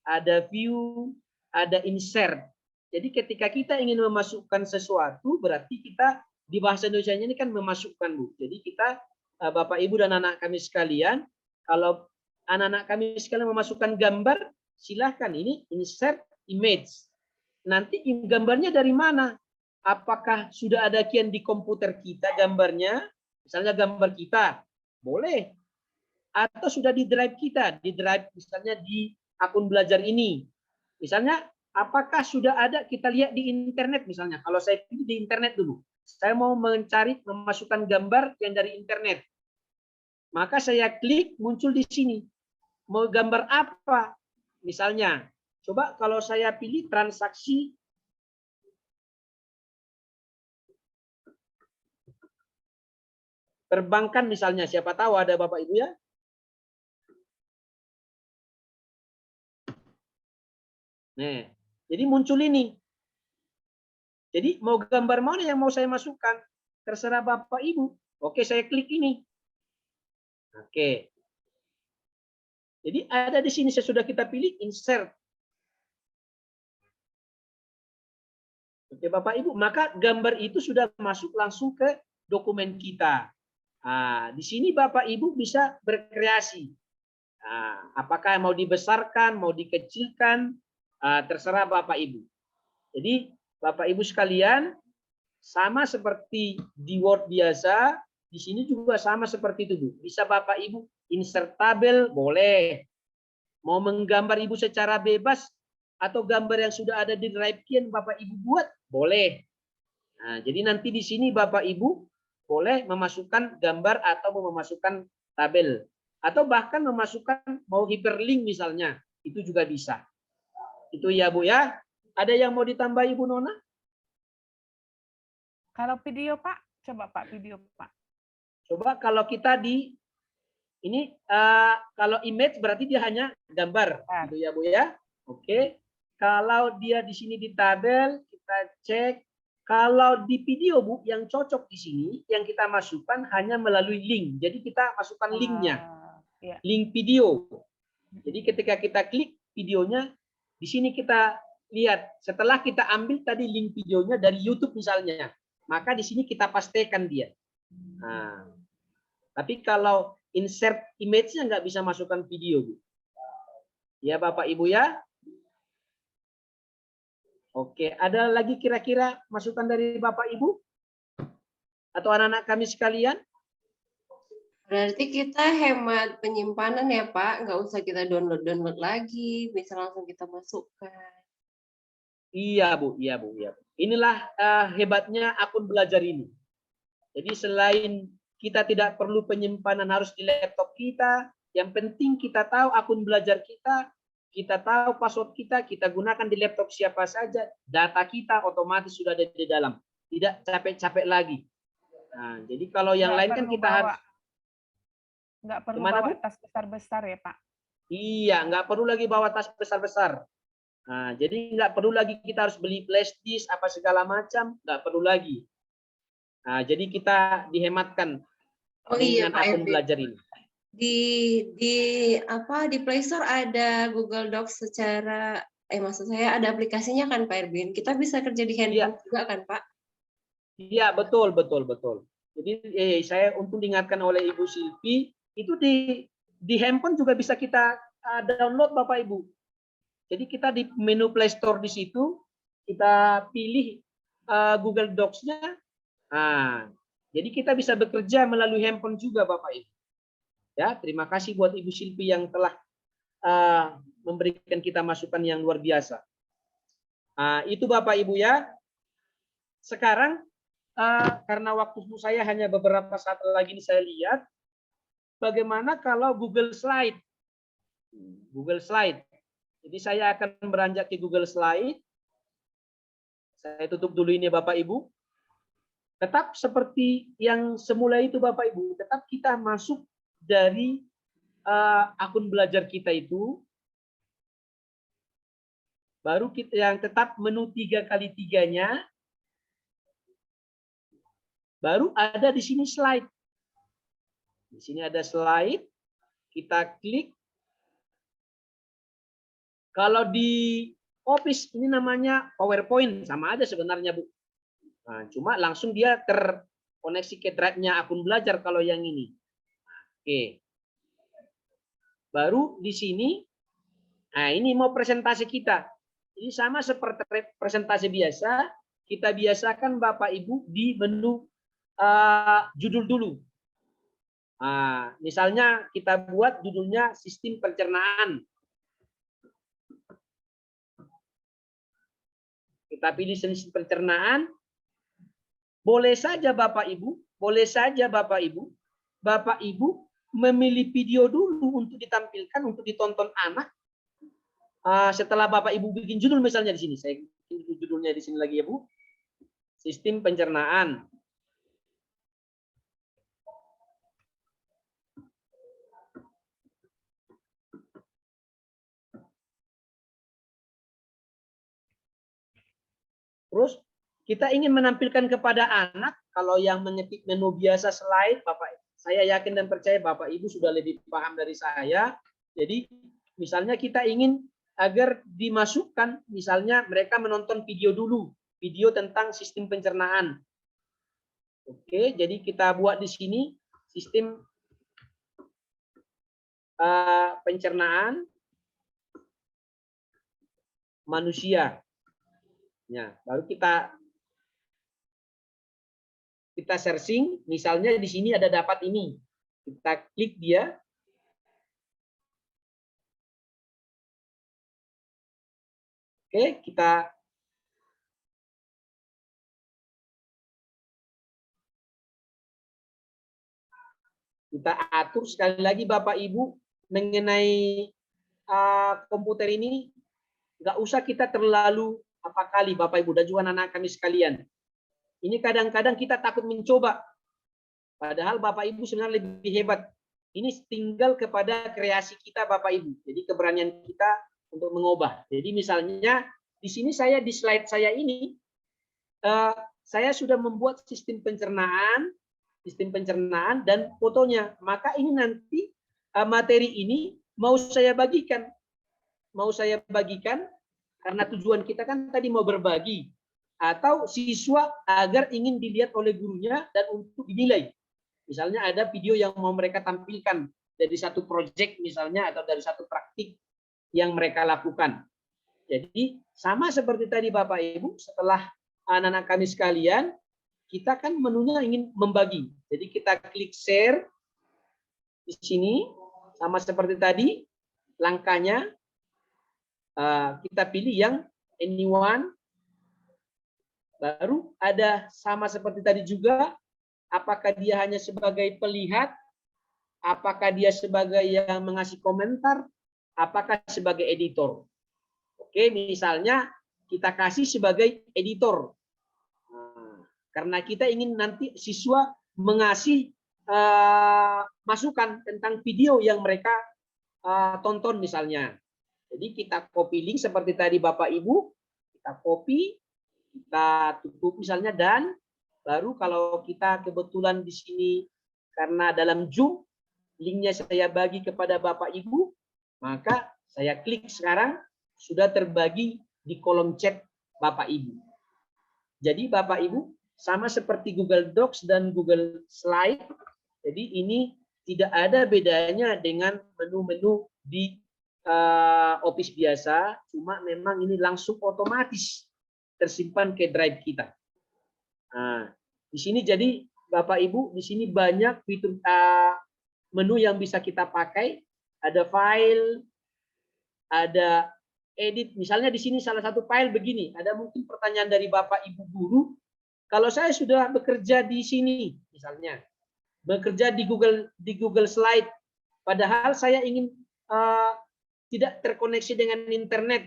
ada view, ada insert. Jadi ketika kita ingin memasukkan sesuatu, berarti kita di bahasa Indonesia ini kan memasukkan Bu. Jadi kita Bapak Ibu dan anak kami sekalian, kalau anak-anak kami sekalian memasukkan gambar, silahkan ini insert image. Nanti gambarnya dari mana? Apakah sudah ada kian di komputer kita gambarnya? Misalnya gambar kita, Boleh. Atau sudah di drive kita, di drive misalnya di akun belajar ini. Misalnya, apakah sudah ada, kita lihat di internet misalnya. Kalau saya pilih di internet dulu. Saya mau mencari, memasukkan gambar yang dari internet. Maka saya klik, muncul di sini. Mau gambar apa? Misalnya, coba kalau saya pilih transaksi perbankan misalnya. Siapa tahu ada Bapak Ibu ya. Nah, jadi muncul ini. Jadi mau gambar mana yang mau saya masukkan? Terserah Bapak Ibu. Oke, saya klik ini. Oke. Jadi ada di sini sudah kita pilih insert. Oke, Bapak Ibu, maka gambar itu sudah masuk langsung ke dokumen kita. Nah, di sini Bapak Ibu bisa berkreasi. Nah, apakah mau dibesarkan, mau dikecilkan, terserah Bapak Ibu. Jadi Bapak Ibu sekalian, sama seperti di Word biasa, di sini juga sama seperti itu, Bu. Bisa Bapak Ibu insert tabel, boleh. Mau menggambar Ibu secara bebas, atau gambar yang sudah ada di drive yang Bapak Ibu buat, boleh. Nah, jadi nanti di sini Bapak Ibu boleh memasukkan gambar atau memasukkan tabel. Atau bahkan memasukkan mau hyperlink misalnya, itu juga bisa. Itu ya Bu ya. Ada yang mau ditambah Ibu Nona? Kalau video Pak, coba Pak video Pak. Coba kalau kita di ini kalau image berarti dia hanya gambar, gitu ya Bu ya. Oke. Kalau dia di sini di tabel, kita cek. Kalau di video Bu, yang cocok di sini, yang kita masukkan hanya melalui link. Jadi kita masukkan linknya, link video. Jadi ketika kita klik videonya, di sini kita lihat. Setelah kita ambil tadi link videonya dari YouTube misalnya, maka di sini kita pastikan dia. Nah, tapi kalau insert image-nya nggak bisa masukkan video, Bu. Ya Bapak Ibu ya. Oke, ada lagi kira-kira masukan dari Bapak Ibu? Atau anak-anak kami sekalian? Berarti kita hemat penyimpanan ya Pak, nggak usah kita download lagi, bisa langsung kita masukkan. Iya Bu, iya Bu, iya Bu. Inilah hebatnya akun belajar ini. Jadi selain kita tidak perlu penyimpanan harus di laptop kita, yang penting kita tahu akun belajar kita tahu password kita gunakan di laptop siapa saja, data kita otomatis sudah ada di dalam. Tidak capek-capek lagi. Nah, jadi kalau yang lain kan kita harus nggak perlu bawa tas besar-besar ya Pak? Iya, nggak perlu lagi bawa tas besar-besar. Nah, jadi nggak perlu lagi kita harus beli flash disk apa segala macam, nggak perlu lagi. Nah, jadi kita dihematkan dengan akun belajar ini. Di Play Store ada Google Docs secara maksud saya ada aplikasinya kan Pak Erwin. Kita bisa kerja di handphone juga kan Pak? Iya, betul. Jadi saya untuk diingatkan oleh Ibu Silvi, itu di handphone juga bisa kita download Bapak Ibu. Jadi kita di menu Play Store di situ kita pilih Google Docs-nya. Nah, jadi kita bisa bekerja melalui handphone juga Bapak Ibu. Ya, terima kasih buat Ibu Silvi yang telah memberikan kita masukan yang luar biasa. Itu Bapak Ibu ya. Sekarang karena waktu saya hanya beberapa saat lagi ini saya lihat bagaimana kalau Google Slide. Google Slide. Jadi saya akan beranjak ke Google Slide. Saya tutup dulu ini Bapak Ibu. Tetap seperti yang semula itu Bapak Ibu, tetap kita masuk dari akun belajar kita itu, baru kita yang tetap menu 3x3-nya, baru ada di sini slide. Di sini ada slide, kita klik. Kalau di Office ini namanya PowerPoint, sama aja sebenarnya Bu. Nah, cuma langsung dia terkoneksi ke drive-nya akun belajar kalau yang ini. Oke. Baru di sini, nah ini mau presentasi kita. Ini sama seperti presentasi biasa, kita biasakan Bapak Ibu di menu judul dulu. Misalnya kita buat judulnya sistem pencernaan. Kita pilih sistem pencernaan. Boleh saja Bapak Ibu, Bapak Ibu memilih video dulu untuk ditampilkan, untuk ditonton anak. Setelah Bapak Ibu bikin judul misalnya di sini, saya bikin judulnya di sini lagi ya Bu. Sistem pencernaan. Terus kita ingin menampilkan kepada anak, kalau yang mengetik menu biasa slide, saya yakin dan percaya Bapak Ibu sudah lebih paham dari saya. Jadi misalnya kita ingin agar dimasukkan, misalnya mereka menonton video dulu, video tentang sistem pencernaan. Oke, jadi kita buat di sini sistem pencernaan manusia. Ya, baru kita searching, misalnya di sini ada dapat ini. Kita klik dia. Oke, kita atur sekali lagi Bapak Ibu mengenai komputer ini. Nggak usah kita terlalu kali Bapak Ibu dan juga anak-anak kami sekalian. Ini kadang-kadang kita takut mencoba. Padahal Bapak Ibu sebenarnya lebih hebat. Ini tinggal kepada kreasi kita Bapak Ibu. Jadi keberanian kita untuk mengubah. Jadi misalnya di sini di slide saya ini, saya sudah membuat sistem pencernaan dan fotonya. Maka ini nanti materi ini mau saya bagikan karena tujuan kita kan tadi mau berbagi, atau siswa agar ingin dilihat oleh gurunya dan untuk dinilai. Misalnya ada video yang mau mereka tampilkan dari satu proyek misalnya, atau dari satu praktik yang mereka lakukan. Jadi sama seperti tadi Bapak Ibu, setelah anak-anak kami sekalian, kita kan menunya ingin membagi. Jadi kita klik share di sini, sama seperti tadi langkahnya. Kita pilih yang anyone, baru ada sama seperti tadi juga, apakah dia hanya sebagai pelihat, apakah dia sebagai yang mengasih komentar, apakah sebagai editor. Oke, misalnya kita kasih sebagai editor, karena kita ingin nanti siswa mengasih masukan tentang video yang mereka tonton misalnya. Jadi kita copy link seperti tadi Bapak Ibu, kita copy, kita tutup misalnya, dan baru kalau kita kebetulan di sini karena dalam Zoom linknya saya bagi kepada Bapak Ibu, maka saya klik sekarang sudah terbagi di kolom chat Bapak Ibu. Jadi Bapak Ibu sama seperti Google Docs dan Google Slide. Jadi ini tidak ada bedanya dengan menu-menu di Office biasa, cuma memang ini langsung otomatis tersimpan ke drive kita. Nah, di sini jadi Bapak Ibu, di sini banyak fitur menu yang bisa kita pakai. Ada file, ada edit. Misalnya di sini salah satu file begini. Ada mungkin pertanyaan dari Bapak Ibu guru. Kalau saya sudah bekerja di sini, misalnya bekerja di Google Slide, padahal saya ingin tidak terkoneksi dengan internet,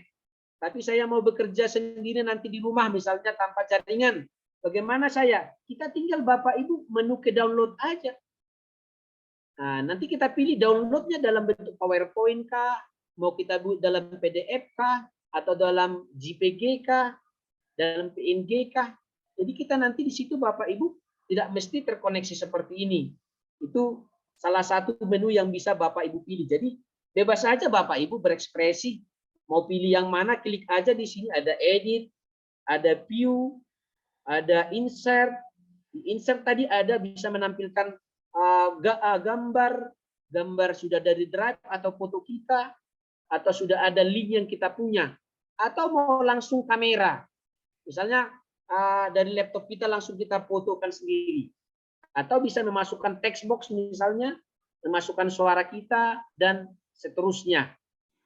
tapi saya mau bekerja sendiri nanti di rumah misalnya tanpa jaringan. Bagaimana saya? Kita tinggal Bapak Ibu menu ke download aja. Nah, nanti kita pilih downloadnya dalam bentuk PowerPoint kah, mau kita buat dalam PDF kah, atau dalam JPG kah, dalam PNG kah. Jadi kita nanti di situ Bapak Ibu tidak mesti terkoneksi seperti ini. Itu salah satu menu yang bisa Bapak Ibu pilih. Jadi bebas saja Bapak Ibu berekspresi. Mau pilih yang mana, klik aja di sini. Ada edit, ada view, ada insert. Di insert tadi ada bisa menampilkan gambar sudah dari drive atau foto kita, atau sudah ada link yang kita punya, atau mau langsung kamera. Misalnya dari laptop kita langsung kita fotokan sendiri. Atau bisa memasukkan text box misalnya, memasukkan suara kita, dan seterusnya.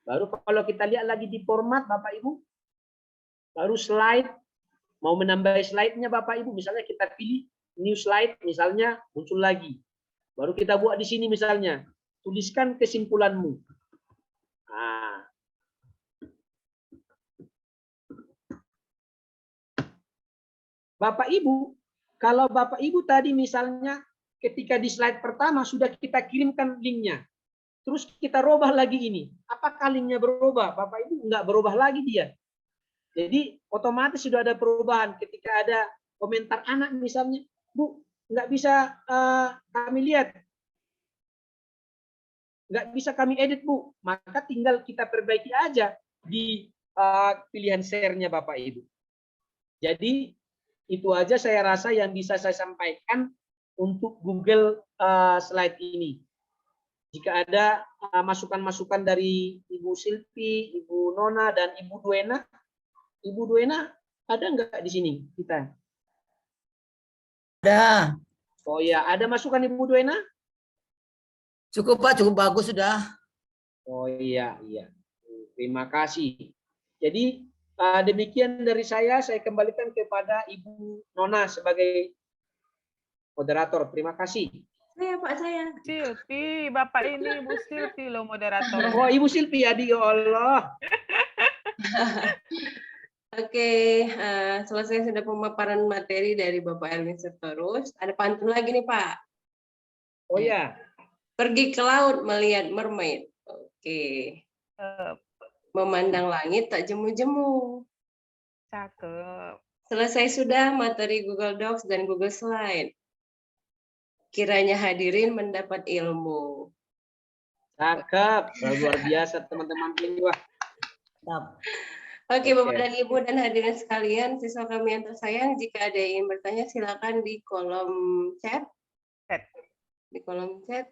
Baru kalau kita lihat lagi di format Bapak Ibu, baru slide, mau menambah slide-nya Bapak Ibu, misalnya kita pilih new slide, misalnya muncul lagi. Baru kita buat di sini misalnya, tuliskan kesimpulanmu. Nah. Bapak Ibu, kalau Bapak Ibu tadi misalnya ketika di slide pertama sudah kita kirimkan linknya, terus kita robah lagi ini, apakah linknya berubah? Bapak Ibu nggak berubah lagi dia. Jadi otomatis sudah ada perubahan ketika ada komentar anak misalnya, Bu, nggak bisa kami lihat, nggak bisa kami edit Bu, maka tinggal kita perbaiki aja di pilihan share-nya Bapak Ibu. Jadi itu aja saya rasa yang bisa saya sampaikan untuk Google Slide ini. Jika ada masukan-masukan dari Ibu Silvi, Ibu Nona, dan Ibu Duena ada nggak di sini kita? Ada. Oh ya, ada masukan Ibu Duena? Cukup Pak, cukup bagus sudah. Oh iya, iya. Terima kasih. Jadi demikian dari saya kembalikan kepada Ibu Nona sebagai moderator. Terima kasih. Saya Pak, saya. Silvi, Bapak ini Ibu Silvi loh moderator. Oh, Ibu Silvi, ya Allah. Oke, selesai sudah pemaparan materi dari Bapak Erwin Septorus. Ada pantun lagi nih Pak. Oh ya. Pergi ke laut melihat mermaid. Oke. Memandang langit tak jemu-jemu. Cakep. Selesai sudah materi Google Docs dan Google Slide. Kiranya hadirin mendapat ilmu. Cakep, luar biasa teman-teman ini. Wah. Oke, Bapak dan Ibu dan hadirin sekalian, siswa kami yang tersayang, jika ada yang ingin bertanya silakan di kolom chat. Di kolom chat.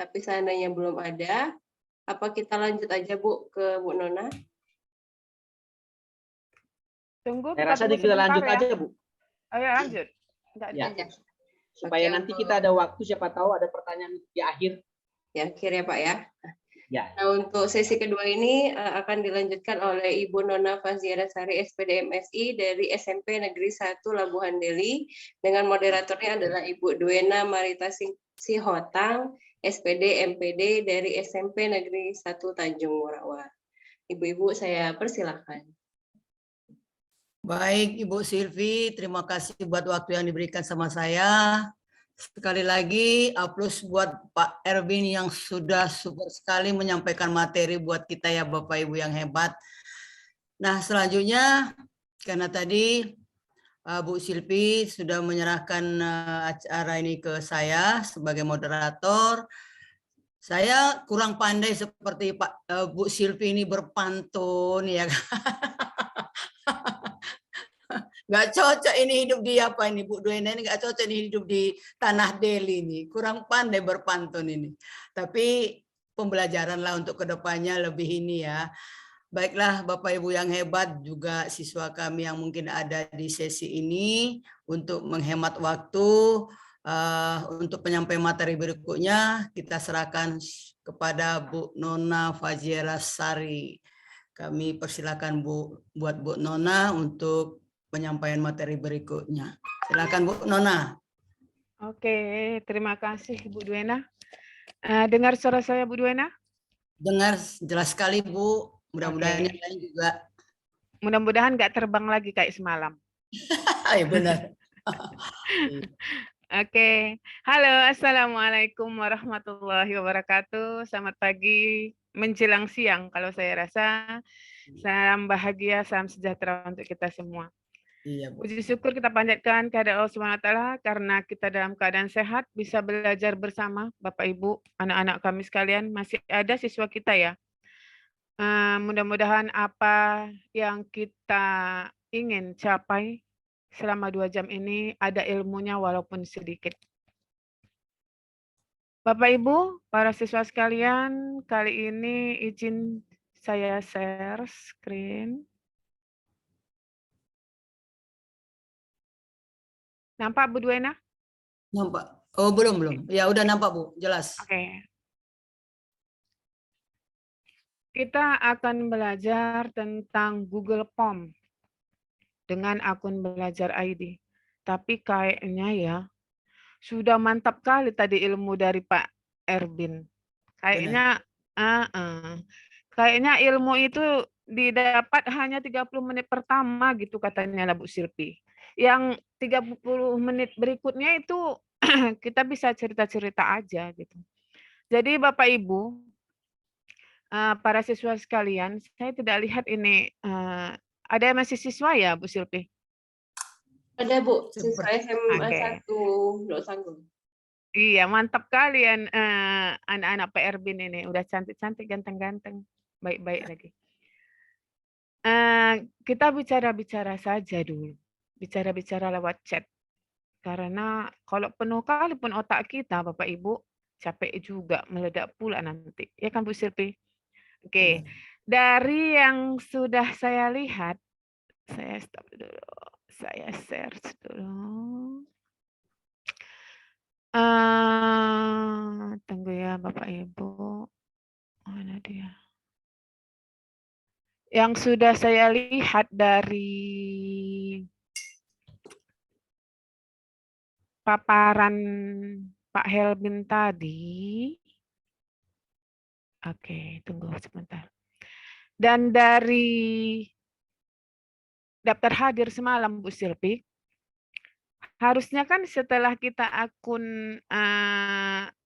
Tapi seandainya belum ada, apa kita lanjut aja Bu ke Bu Nona? Tunggu, saya rasa kita lanjut aja Bu. Ayo lanjut. Ya. Supaya nanti kita ada waktu, siapa tahu ada pertanyaan di akhir. Ya, akhir ya Pak ya. Ya. Nah, untuk sesi kedua ini akan dilanjutkan oleh Ibu Nona Faziara Sari, SPD MSI dari SMP Negeri 1 Labuhan Deli, dengan moderatornya adalah Ibu Duena Marita Sihotang, SPD MPD dari SMP Negeri 1 Tanjung Morawak. Ibu-ibu saya persilahkan. Baik Ibu Silvi, terima kasih buat waktu yang diberikan sama saya. Sekali lagi aplaus buat Pak Erwin yang sudah super sekali menyampaikan materi buat kita ya Bapak Ibu yang hebat. Nah selanjutnya karena tadi Bu Silvi sudah menyerahkan acara ini ke saya sebagai moderator. Saya kurang pandai seperti Pak Bu Silvi ini berpantun ya. Nggak cocok ini hidup di apa ini Bu Duena ini, nggak cocok ini hidup di tanah Delhi ini, kurang pandai berpantun ini. Tapi pembelajaran lah untuk kedepannya lebih ini ya. Baiklah Bapak Ibu yang hebat, juga siswa kami yang mungkin ada di sesi ini, untuk menghemat waktu, untuk penyampaian materi berikutnya kita serahkan kepada Bu Nona Faziara Sari. Kami persilakan buat Bu Nona untuk penyampaian materi berikutnya. Silakan Bu Nona. Oke, terima kasih Bu Duena. Dengar suara saya Bu Duena? Dengar jelas sekali Bu. Mudah-mudahan yang lain juga. Mudah-mudahan nggak terbang lagi kayak semalam. Iya benar. Oke, halo, assalamualaikum warahmatullahi wabarakatuh. Selamat pagi, menjelang siang. Kalau saya rasa, salam bahagia, salam sejahtera untuk kita semua. Iya, Bu. Puji syukur kita panjatkan kepada Allah SWT karena kita dalam keadaan sehat, bisa belajar bersama Bapak Ibu, anak-anak kami sekalian, masih ada siswa kita ya. Mudah-mudahan apa yang kita ingin capai selama 2 jam ini ada ilmunya walaupun sedikit. Bapak Ibu, para siswa sekalian, kali ini izin saya share screen. Nampak Bu Duena? Nampak. Oh, belum. Ya, udah nampak, Bu. Jelas. Oke. Kita akan belajar tentang Google Form dengan akun belajar ID. Tapi kayaknya ya, sudah mantap kali tadi ilmu dari Pak Erwin. Kayaknya kayaknya ilmu itu didapat hanya 30 menit pertama gitu katanya lah Bu Silpi. Yang 30 menit berikutnya itu kita bisa cerita-cerita aja gitu. Jadi Bapak Ibu, para siswa sekalian, saya tidak lihat ini ada masih siswa ya Bu Silpi? Ada Bu, siswa SMA Oke. 1 Losanggung. Iya, mantap kalian anak-anak Pak Erwin ini. Udah cantik-cantik, ganteng-ganteng. Baik-baik lagi. Kita bicara-bicara saja dulu. Bicara-bicara lewat chat. Karena kalau penuh kali pun otak kita, Bapak Ibu, capek juga, meledak pula nanti. Ya kan Bu Silpi? Oke. Dari yang sudah saya lihat, saya stop dulu. Saya search dulu. Tunggu ya Bapak Ibu. Mana dia? Yang sudah saya lihat dari paparan Pak Helbin tadi. Oke, tunggu sebentar. Dan dari daftar hadir semalam Bu Silpi, harusnya kan setelah kita akun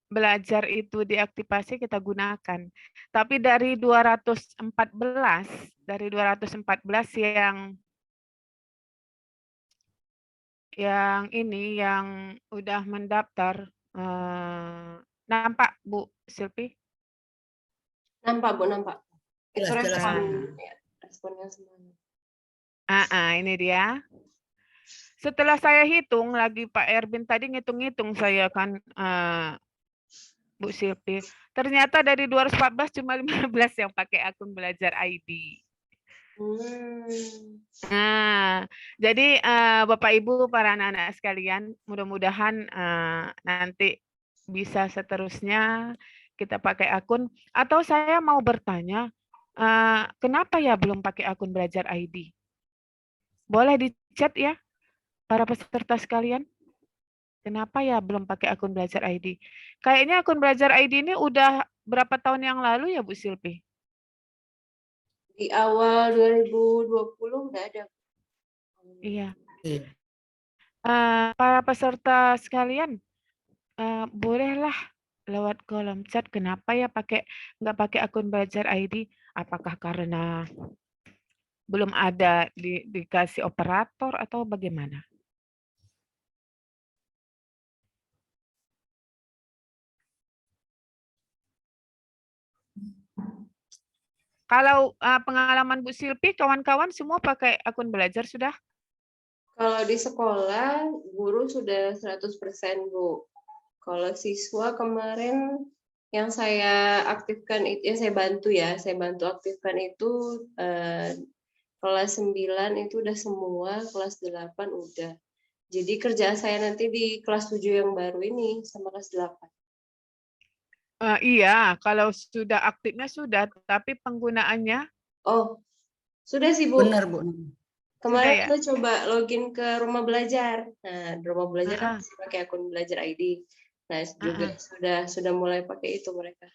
belajar itu diaktifasi kita gunakan. Tapi dari 214 yang ini yang udah mendaftar nampak Bu Silpi? Nampak Bu, nampak. Itu Jelas. responnya semuanya. Ini dia. Setelah saya hitung lagi Pak Erwin tadi ngitung-ngitung saya kan Bu Silpi. Ternyata dari 214 cuma 15 yang pakai akun belajar ID. Nah, jadi Bapak Ibu para anak-anak sekalian, mudah-mudahan nanti bisa seterusnya kita pakai akun. Atau saya mau bertanya, kenapa ya belum pakai akun belajar ID? Boleh di chat ya, para peserta sekalian. Kenapa ya belum pakai akun belajar ID? Kayaknya akun belajar ID ini udah berapa tahun yang lalu ya Bu Silpi? Di awal 2020 nggak ada. Iya. Para peserta sekalian, bolehlah lewat kolom chat kenapa ya nggak pakai akun belajar ID? Apakah karena belum ada dikasih operator atau bagaimana? Kalau pengalaman Bu Silpi, kawan-kawan semua pakai akun belajar sudah? Kalau di sekolah, guru sudah 100% Bu. Kalau siswa kemarin yang saya aktifkan itu, yang saya bantu aktifkan itu kelas 9 itu udah semua, kelas 8 udah. Jadi kerjaan saya nanti di kelas 7 yang baru ini sama kelas 8. Iya, kalau sudah aktifnya sudah, tapi penggunaannya? Oh, sudah sih Bu. Benar Bu. Kemarin saya coba login ke rumah belajar. Nah, di rumah belajar kan masih pakai akun belajar ID. Nah, juga sudah mulai pakai itu mereka.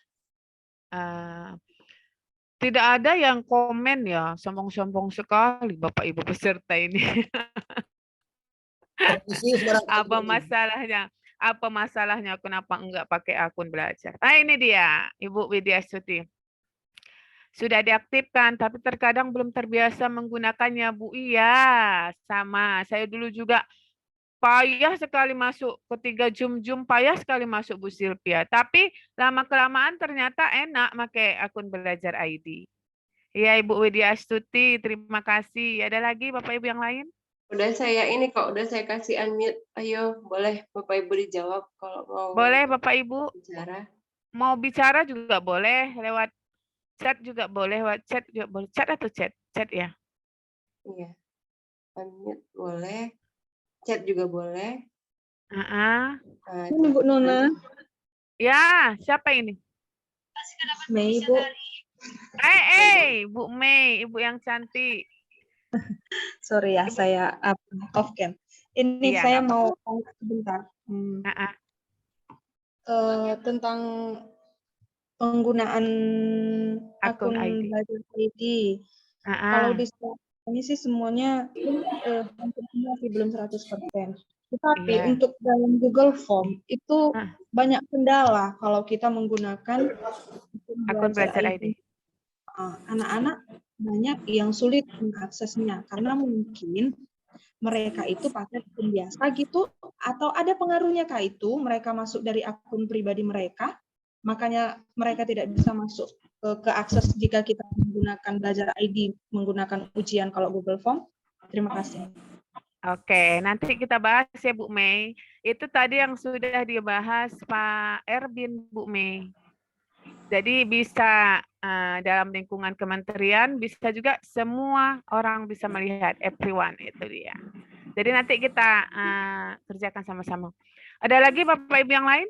Tidak ada yang komen ya, sombong-sombong sekali Bapak Ibu peserta ini. Apa masalahnya? Apa masalahnya kenapa enggak pakai akun belajar? Ini dia, Ibu Widya Stuti. Sudah diaktifkan, tapi terkadang belum terbiasa menggunakannya, Bu. Iya, sama. Saya dulu juga payah sekali masuk, ketiga Zoom payah sekali masuk Bu Silvia. Tapi lama-kelamaan ternyata enak pakai akun belajar ID. Iya, Ibu Widya Astuti, terima kasih. Ada lagi Bapak Ibu yang lain? Udah saya kasih unmute. Ayo, boleh Bapak Ibu dijawab kalau mau. Boleh Bapak Ibu. Bicara. Mau bicara juga boleh, lewat chat juga boleh, lewat chat juga boleh. Chat atau chat? Chat ya? Iya. Unmute boleh. Chat juga boleh. Nah, Ini Bu Nona. ya, siapa ini? Mei, Bu. Bu Mei, ibu yang cantik. Sorry ya, saya off cam. Ini Iya, saya nggak mau sebentar tentang penggunaan Akun akun ID. Belajar ID. Kalau di ini sih semuanya hampir semua sih belum 100%. Tetapi Iya. untuk dalam Google Form itu banyak kendala kalau kita menggunakan akun Belajar ID. Anak-anak banyak yang sulit mengaksesnya karena mungkin mereka itu pakai akun biasa gitu, atau ada pengaruhnya kah itu mereka masuk dari akun pribadi mereka, makanya mereka tidak bisa masuk ke akses jika kita menggunakan Belajar ID menggunakan ujian kalau Google Form. Terima kasih. Oke, nanti kita bahas ya Bu Mei. Itu tadi yang sudah dibahas Pak Erbin, Bu Mei. Jadi bisa dalam lingkungan kementerian, bisa juga semua orang bisa melihat, everyone itu dia. Jadi nanti kita kerjakan sama-sama. Ada lagi Bapak Ibu yang lain?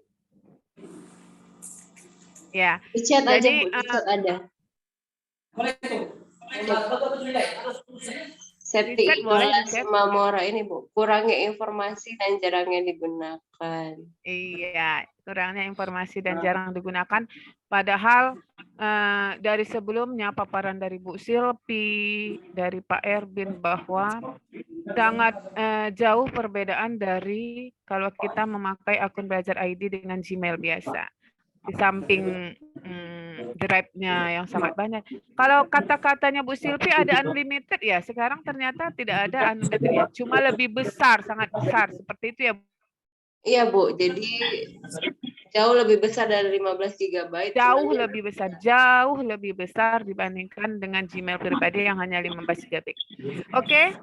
Ya. Di chat aja, Jadi, Bu, di chat ada. Septi Idola Simamora ini, Bu. Kurangnya informasi dan jarangnya digunakan. Iya, kurangnya informasi dan jarang digunakan. Padahal dari sebelumnya paparan dari Bu Silpi, dari Pak Erbin bahwa sangat jauh perbedaan dari kalau kita memakai akun Belajar ID dengan Gmail biasa. Di samping drive-nya yang sangat banyak. Kalau kata-katanya Bu Silvi ada unlimited ya, sekarang ternyata tidak ada unlimited ya. Cuma lebih besar, sangat besar. Seperti itu ya, Bu? Iya, Bu. Jadi jauh lebih besar dari 15 GB. Jauh lebih besar dibandingkan dengan Gmail pribadi yang hanya 15 GB. Oke?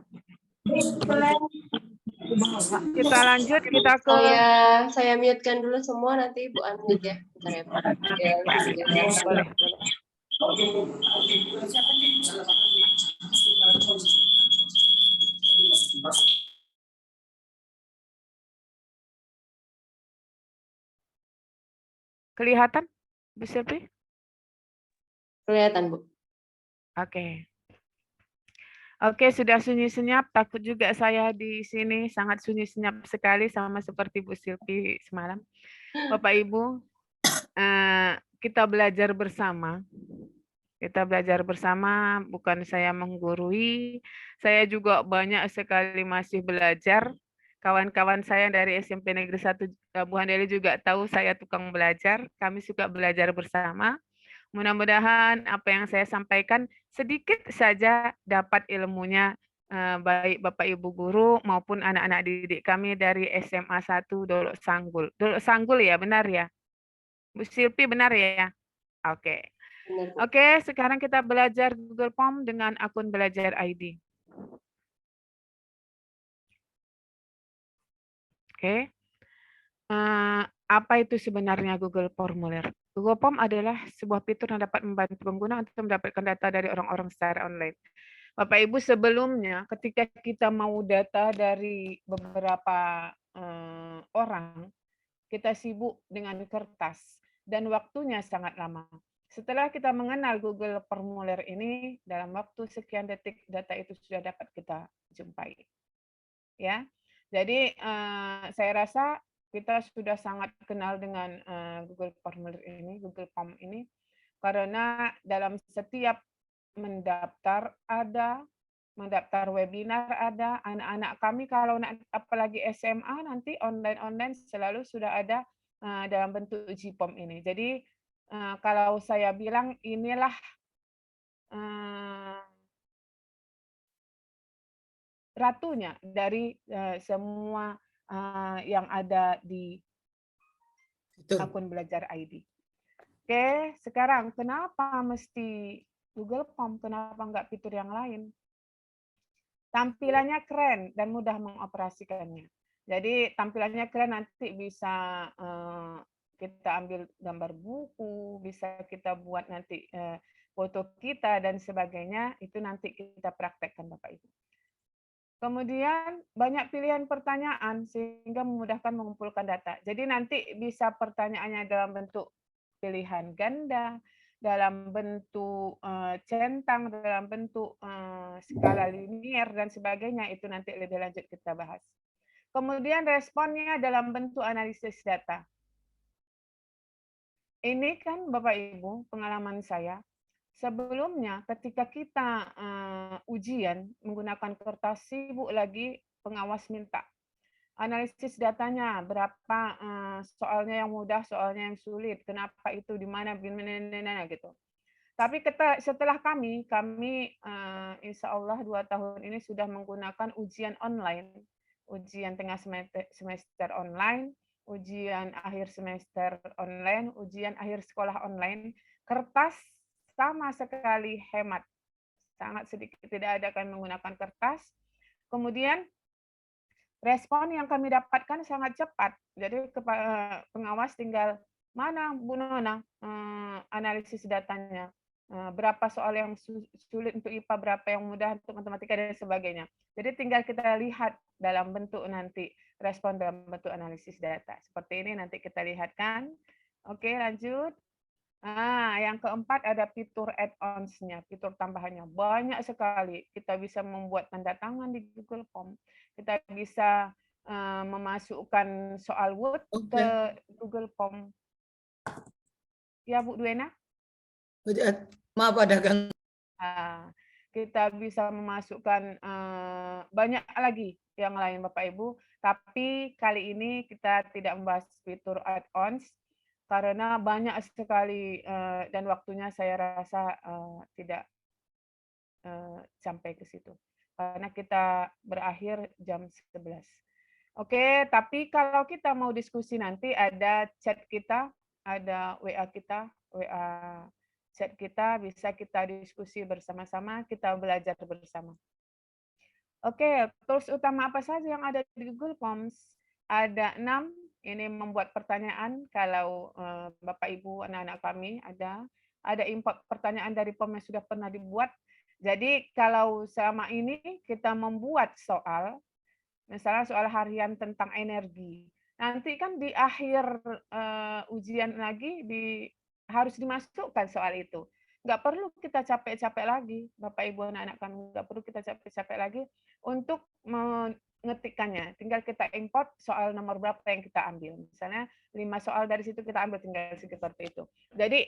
Kita lanjut, kita ke... Saya mute-kan dulu semua, nanti Ibu unmute ya. Bentar ya, Pak. Boleh. Kelihatan, Bu Silvi? Kelihatan, Bu. Oke. Oke, sudah sunyi senyap. Takut juga saya di sini sangat sunyi senyap sekali sama seperti Bu Silvi semalam. Bapak Ibu, kita belajar bersama. Kita belajar bersama, bukan saya menggurui. Saya juga banyak sekali masih belajar. Kawan-kawan saya dari SMP Negeri 1 Bu Handeli juga tahu saya tukang belajar. Kami suka belajar bersama. Mudah-mudahan apa yang saya sampaikan sedikit saja dapat ilmunya baik Bapak Ibu guru maupun anak-anak didik kami dari SMA 1 Dolok Sanggul. Dolok Sanggul ya, benar ya? Bu Silvi benar ya? Oke. Oke, sekarang kita belajar Google Form dengan akun Belajar ID. Oke. Apa itu sebenarnya Google Formulir? Google Form adalah sebuah fitur yang dapat membantu pengguna untuk mendapatkan data dari orang-orang secara online. Bapak Ibu, sebelumnya ketika kita mau data dari beberapa orang, kita sibuk dengan kertas dan waktunya sangat lama. Setelah kita mengenal Google Formulir ini, dalam waktu sekian detik data itu sudah dapat kita jumpai. Ya, jadi saya rasa kita sudah sangat kenal dengan Google Formulir ini, Google Form ini, karena dalam setiap mendaftar webinar ada, anak-anak kami kalau apalagi SMA nanti online selalu sudah ada dalam bentuk G-Form ini. Jadi kalau saya bilang inilah ratunya dari semua yang ada di akun Belajar ID. Oke, sekarang kenapa mesti Google Form? Kenapa nggak fitur yang lain? Tampilannya keren dan mudah mengoperasikannya. Jadi tampilannya keren, nanti bisa kita ambil gambar buku, bisa kita buat nanti foto kita dan sebagainya, itu nanti kita praktekkan Bapak Ibu. Kemudian banyak pilihan pertanyaan sehingga memudahkan mengumpulkan data. Jadi nanti bisa pertanyaannya dalam bentuk pilihan ganda, dalam bentuk centang, dalam bentuk skala linier dan sebagainya, itu nanti lebih lanjut kita bahas. Kemudian responnya dalam bentuk analisis data. Ini kan Bapak Ibu pengalaman saya. Sebelumnya ketika kita ujian menggunakan kertas, sibuk lagi pengawas minta analisis datanya, berapa soalnya yang mudah, soalnya yang sulit, kenapa itu, di mana gitu. Tapi setelah kami insya Allah 2 tahun ini sudah menggunakan ujian online, ujian tengah semester online, ujian akhir semester online, ujian akhir sekolah online, kertas sama sekali hemat, sangat sedikit, tidak ada kami menggunakan kertas. Kemudian respon yang kami dapatkan sangat cepat. Jadi pengawas tinggal, mana Bu Nona analisis datanya, berapa soal yang sulit untuk IPA, berapa yang mudah untuk matematika dan sebagainya. Jadi tinggal kita lihat dalam bentuk nanti respon dalam bentuk analisis data. Seperti ini nanti kita lihatkan. Oke, lanjut. Yang keempat ada fitur add-ons-nya, fitur tambahannya. Banyak sekali. Kita bisa membuat tanda tangan di Google Form. Kita bisa memasukkan soal Word ke Google Form. Ya, Bu Duena? Maaf ada gang. Kita bisa memasukkan banyak lagi yang lain Bapak Ibu. Tapi kali ini kita tidak membahas fitur add-ons, karena banyak sekali dan waktunya saya rasa tidak sampai ke situ. Karena kita berakhir jam 11. Oke, tapi kalau kita mau diskusi nanti ada chat kita, ada WA kita, WA chat kita, bisa kita diskusi bersama-sama, kita belajar bersama. Oke, tools utama apa saja yang ada di Google Forms? Ada 6. Ini membuat pertanyaan kalau Bapak Ibu anak-anak kami ada import pertanyaan dari form yang sudah pernah dibuat. Jadi kalau selama ini kita membuat soal, misalnya soal harian tentang energi, nanti kan di akhir ujian lagi harus dimasukkan soal itu. Nggak perlu kita capek-capek lagi, Bapak Ibu anak-anak kami, nggak perlu kita capek-capek lagi untuk mengetikkannya. Tinggal kita import soal nomor berapa yang kita ambil. Misalnya 5 soal dari situ kita ambil, tinggal seperti itu. Jadi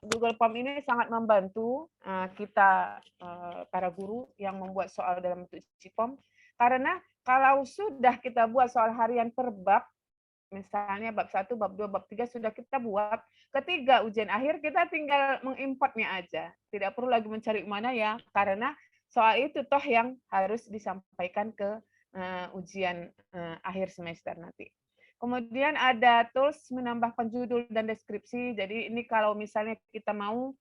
Google Form ini sangat membantu kita para guru yang membuat soal dalam bentuk form, karena kalau sudah kita buat soal harian per bab, misalnya bab 1, bab 2, bab 3 sudah kita buat, ketiga ujian akhir kita tinggal mengimportnya aja. Tidak perlu lagi mencari mana ya, karena soal itu toh yang harus disampaikan ke ujian akhir semester nanti. Kemudian ada tools menambahkan judul dan deskripsi. Jadi ini kalau misalnya kita mau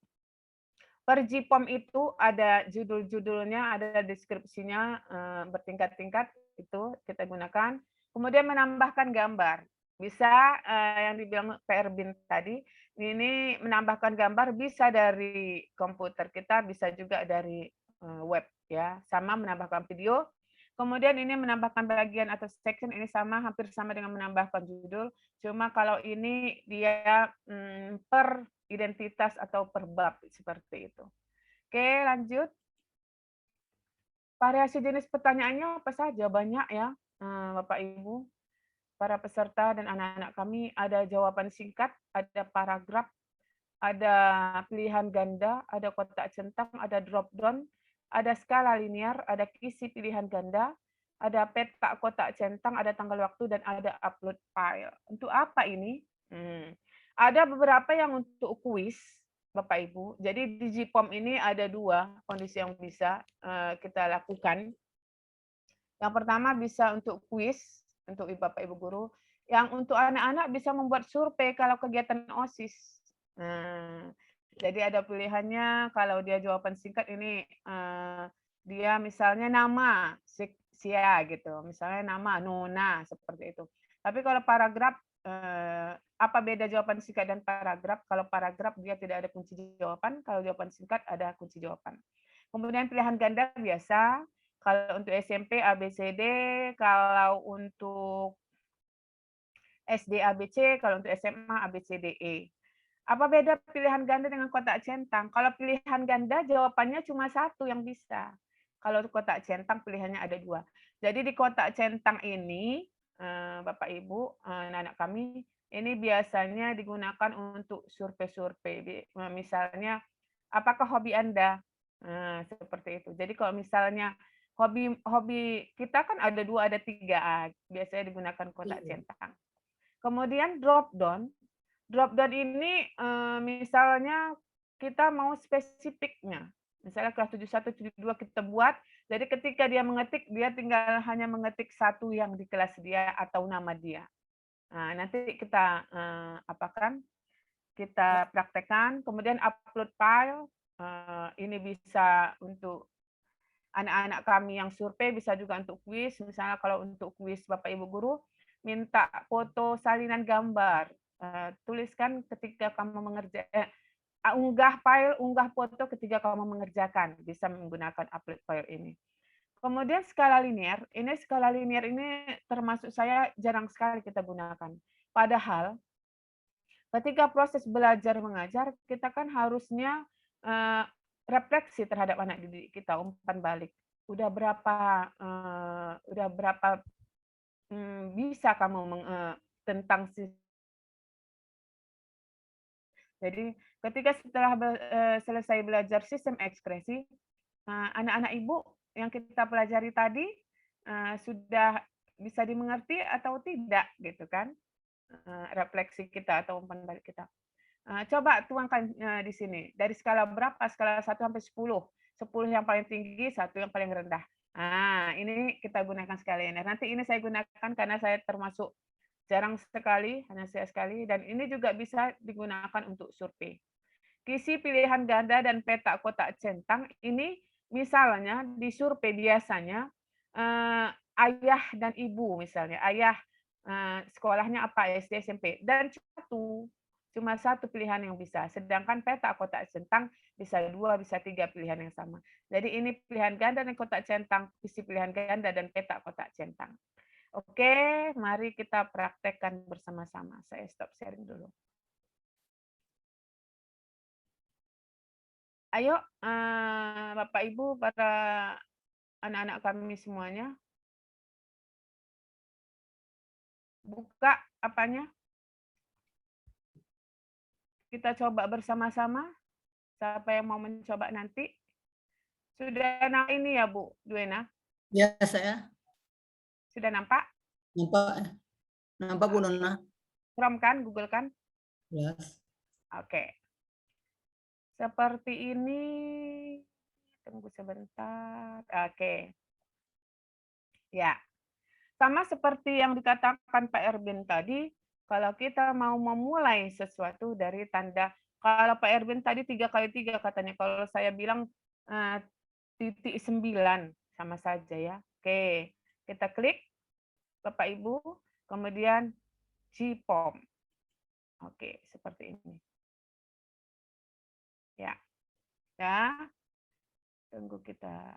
per JPOM itu ada judul-judulnya, ada deskripsinya bertingkat-tingkat, itu kita gunakan. Kemudian menambahkan gambar. Bisa yang dibilang PR Bin tadi, ini menambahkan gambar bisa dari komputer kita, bisa juga dari web ya. Sama menambahkan video. Kemudian ini menambahkan bagian atau section, ini sama, hampir sama dengan menambahkan judul. Cuma kalau ini dia per identitas atau per bab seperti itu. Oke, lanjut. Variasi jenis pertanyaannya apa saja? Banyak ya, Bapak Ibu. Para peserta dan anak-anak kami, ada jawaban singkat, ada paragraf, ada pilihan ganda, ada kotak centang, ada drop down, ada skala linear, ada isi pilihan ganda, ada peta kotak centang, ada tanggal waktu, dan ada upload file. Untuk apa ini? Ada beberapa yang untuk kuis, Bapak Ibu. Jadi di JPOM ini ada 2 kondisi yang bisa kita lakukan. Yang pertama bisa untuk kuis, untuk Bapak Ibu guru. Yang untuk anak-anak bisa membuat survei kalau kegiatan OSIS. Jadi ada pilihannya, kalau dia jawaban singkat ini, dia misalnya nama, Sia gitu. Misalnya nama, Nona, seperti itu. Tapi kalau paragraf, apa beda jawaban singkat dan paragraf? Kalau paragraf dia tidak ada kunci jawaban, kalau jawaban singkat ada kunci jawaban. Kemudian pilihan ganda biasa, Kalau untuk SMP ABCD, kalau untuk SD ABC, kalau untuk SMA ABCDE. Apa beda pilihan ganda dengan kotak centang? Kalau pilihan ganda jawabannya cuma satu yang bisa. Kalau kotak centang pilihannya ada dua. Jadi di kotak centang ini, Bapak Ibu, anak-anak kami, ini biasanya digunakan untuk survei-survei. Misalnya, apakah hobi Anda? Seperti itu. Jadi kalau misalnya hobi kita kan ada 2, ada 3, biasanya digunakan kotak centang. Kemudian drop down ini misalnya kita mau spesifiknya. Misalnya kelas 71, 72 kita buat, jadi ketika dia mengetik, dia tinggal hanya mengetik satu yang di kelas dia atau nama dia. Nah, nanti kita kita praktekkan, kemudian upload file, ini bisa untuk anak-anak kami yang survei, bisa juga untuk kuis. Misalnya kalau untuk kuis Bapak Ibu Guru, minta foto salinan gambar. Tuliskan ketika kamu mengerjakan, unggah file, unggah foto ketika kamu mengerjakan. Bisa menggunakan upload file ini. Kemudian skala linear ini termasuk saya jarang sekali kita gunakan. Padahal ketika proses belajar mengajar, kita kan harusnya refleksi terhadap anak didik kita, umpan balik. Udah berapa bisa kamu tentang jadi ketika setelah selesai belajar sistem ekspresi, anak-anak ibu yang kita pelajari tadi sudah bisa dimengerti atau tidak, gitu kan? Refleksi kita atau umpan balik kita. Coba tuangkan di sini. Dari skala berapa? Skala 1 sampai 10. 10 yang paling tinggi, 1 yang paling rendah. Ini kita gunakan skala linear. Nanti ini saya gunakan karena saya termasuk jarang sekali, hanya saya sekali, dan ini juga bisa digunakan untuk survei. Kisi pilihan ganda dan peta kotak centang ini misalnya di survei biasanya ayah dan ibu misalnya, ayah sekolahnya apa, SD, SMP, dan cuma satu pilihan yang bisa. Sedangkan peta kotak centang bisa 2, bisa 3 pilihan yang sama. Jadi ini pilihan ganda dan kotak centang, isi pilihan ganda dan peta kotak centang. Oke, mari kita praktekkan bersama-sama. Saya stop sharing dulu. Ayo, Bapak Ibu, para anak-anak kami semuanya, buka apanya. Kita coba bersama-sama. Siapa yang mau mencoba nanti? Sudah nampak ini ya, Bu Duena? Ya, saya. Sudah nampak? Nampak. Nampak, Bu Nona. Chrome kan? Google kan? Yes. Oke. Seperti ini. Tunggu sebentar. Oke. Ya. Sama seperti yang dikatakan Pak Erwin tadi, kalau kita mau memulai sesuatu dari tanda, kalau Pak Erwin tadi 3x3 katanya, kalau saya bilang titik 9 sama saja ya. Oke, kita klik Bapak Ibu, kemudian GPOM. Oke, seperti ini. Ya. Ya. Tunggu kita.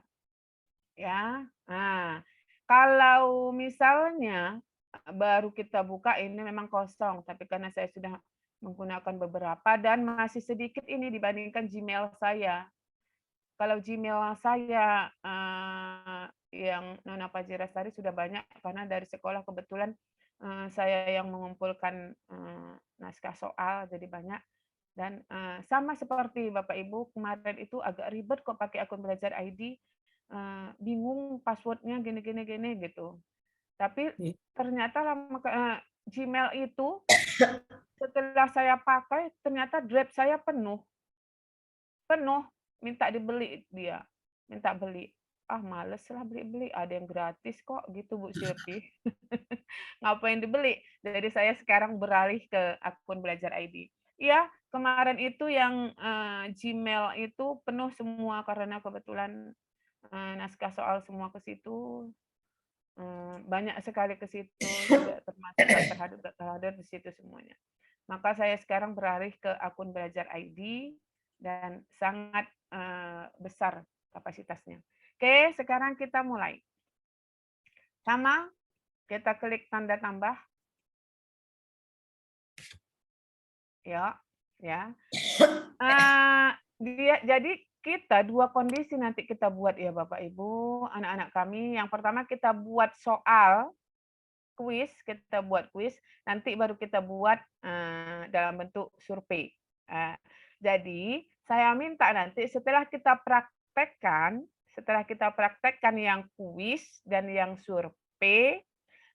Ya. Nah, kalau misalnya baru kita buka ini memang kosong, tapi karena saya sudah menggunakan beberapa dan masih sedikit ini dibandingkan Gmail saya. Kalau Gmail saya yang Nona Fajira tadi sudah banyak karena dari sekolah kebetulan saya yang mengumpulkan naskah soal jadi banyak. Dan sama seperti Bapak Ibu kemarin itu agak ribet kok pakai akun belajar ID, bingung passwordnya gini gitu. Tapi ternyata Gmail itu setelah saya pakai ternyata drive saya penuh, minta dibeli dia, minta beli. Males lah beli-beli, ada yang gratis kok gitu Bu Silvi. Ngapain dibeli? Jadi saya sekarang beralih ke akun belajar ID. Iya, kemarin itu yang Gmail itu penuh semua karena kebetulan naskah soal semua ke situ. Banyak sekali ke situ, juga termasuk terhadir di situ semuanya. Maka saya sekarang beralih ke akun belajar ID dan sangat besar kapasitasnya. Oke, sekarang kita mulai. Sama, kita klik tanda tambah. Ya. Jadi kita dua kondisi nanti kita buat ya Bapak Ibu, anak-anak kami. Yang pertama kita buat soal kuis, kita buat kuis, nanti baru kita buat dalam bentuk survei. Jadi saya minta nanti setelah kita praktekkan yang kuis dan yang survei,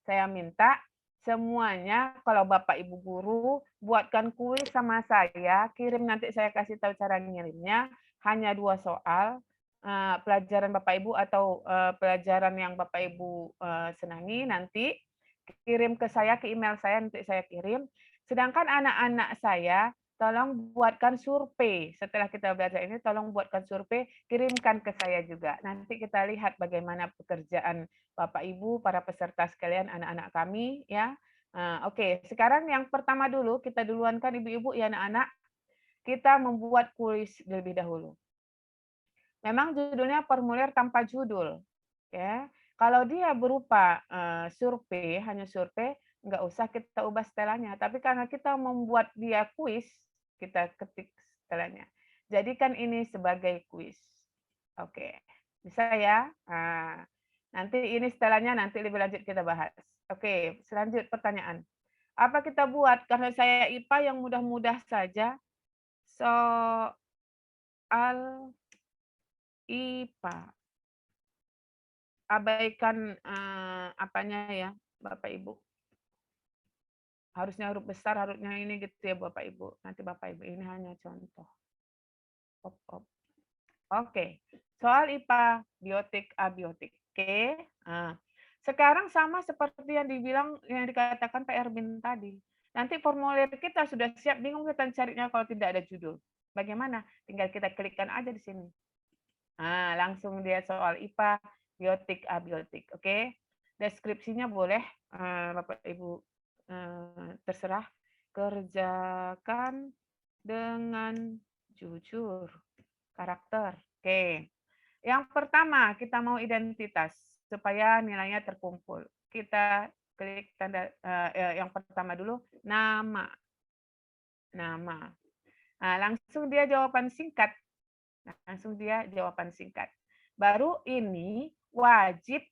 saya minta semuanya kalau Bapak Ibu guru buatkan kuis sama saya, kirim nanti saya kasih tahu cara ngirimnya, hanya 2 soal, pelajaran Bapak Ibu atau pelajaran yang Bapak Ibu senangi nanti kirim ke saya, ke email saya, nanti saya kirim. Sedangkan anak-anak saya tolong buatkan survei. Setelah kita belajar ini, tolong buatkan survei, kirimkan ke saya juga. Nanti kita lihat bagaimana pekerjaan Bapak Ibu, para peserta sekalian, anak-anak kami, ya. Oke, sekarang yang pertama dulu, kita duluankan ibu-ibu ya anak-anak, kita membuat kuis lebih dahulu. Memang judulnya formulir tanpa judul, ya. Kalau dia berupa survei, hanya survei, nggak usah kita ubah setelannya. Tapi karena kita membuat dia kuis, kita ketik setelannya. Jadikan ini sebagai kuis. Oke, bisa ya? Nanti ini setelannya nanti lebih lanjut kita bahas. Oke, selanjut pertanyaan. Apa kita buat? Karena saya IPA yang mudah-mudah saja. Soal IPA. Abaikan apanya ya, Bapak Ibu. Harusnya huruf besar, harusnya ini gitu ya Bapak Ibu. Nanti Bapak Ibu ini hanya contoh. Oke, soal IPA, biotik, abiotik. Oke, sekarang sama seperti yang dikatakan Pak Erwin tadi. Nanti formulir kita sudah siap, bingung kita carinya kalau tidak ada judul. Bagaimana? Tinggal kita klikkan aja di sini. Langsung dia soal IPA, biotik, abiotik. Oke, deskripsinya boleh Bapak Ibu terserah. Kerjakan dengan jujur. Karakter. Oke. Yang pertama, kita mau identitas supaya nilainya terkumpul. Kita klik tanda yang pertama dulu, nama. Nama. Langsung dia jawaban singkat. Baru ini wajib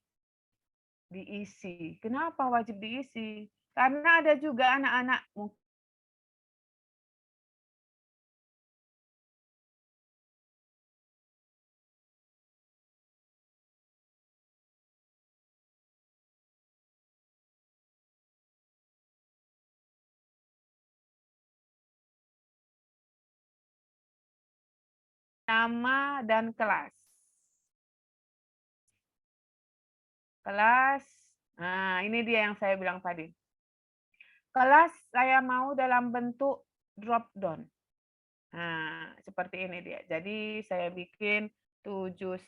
diisi. Kenapa wajib diisi? Karena ada juga anak-anak nama dan kelas. Kelas, ini dia yang saya bilang tadi. Kelas saya mau dalam bentuk drop down. Seperti ini dia. Jadi saya bikin 71,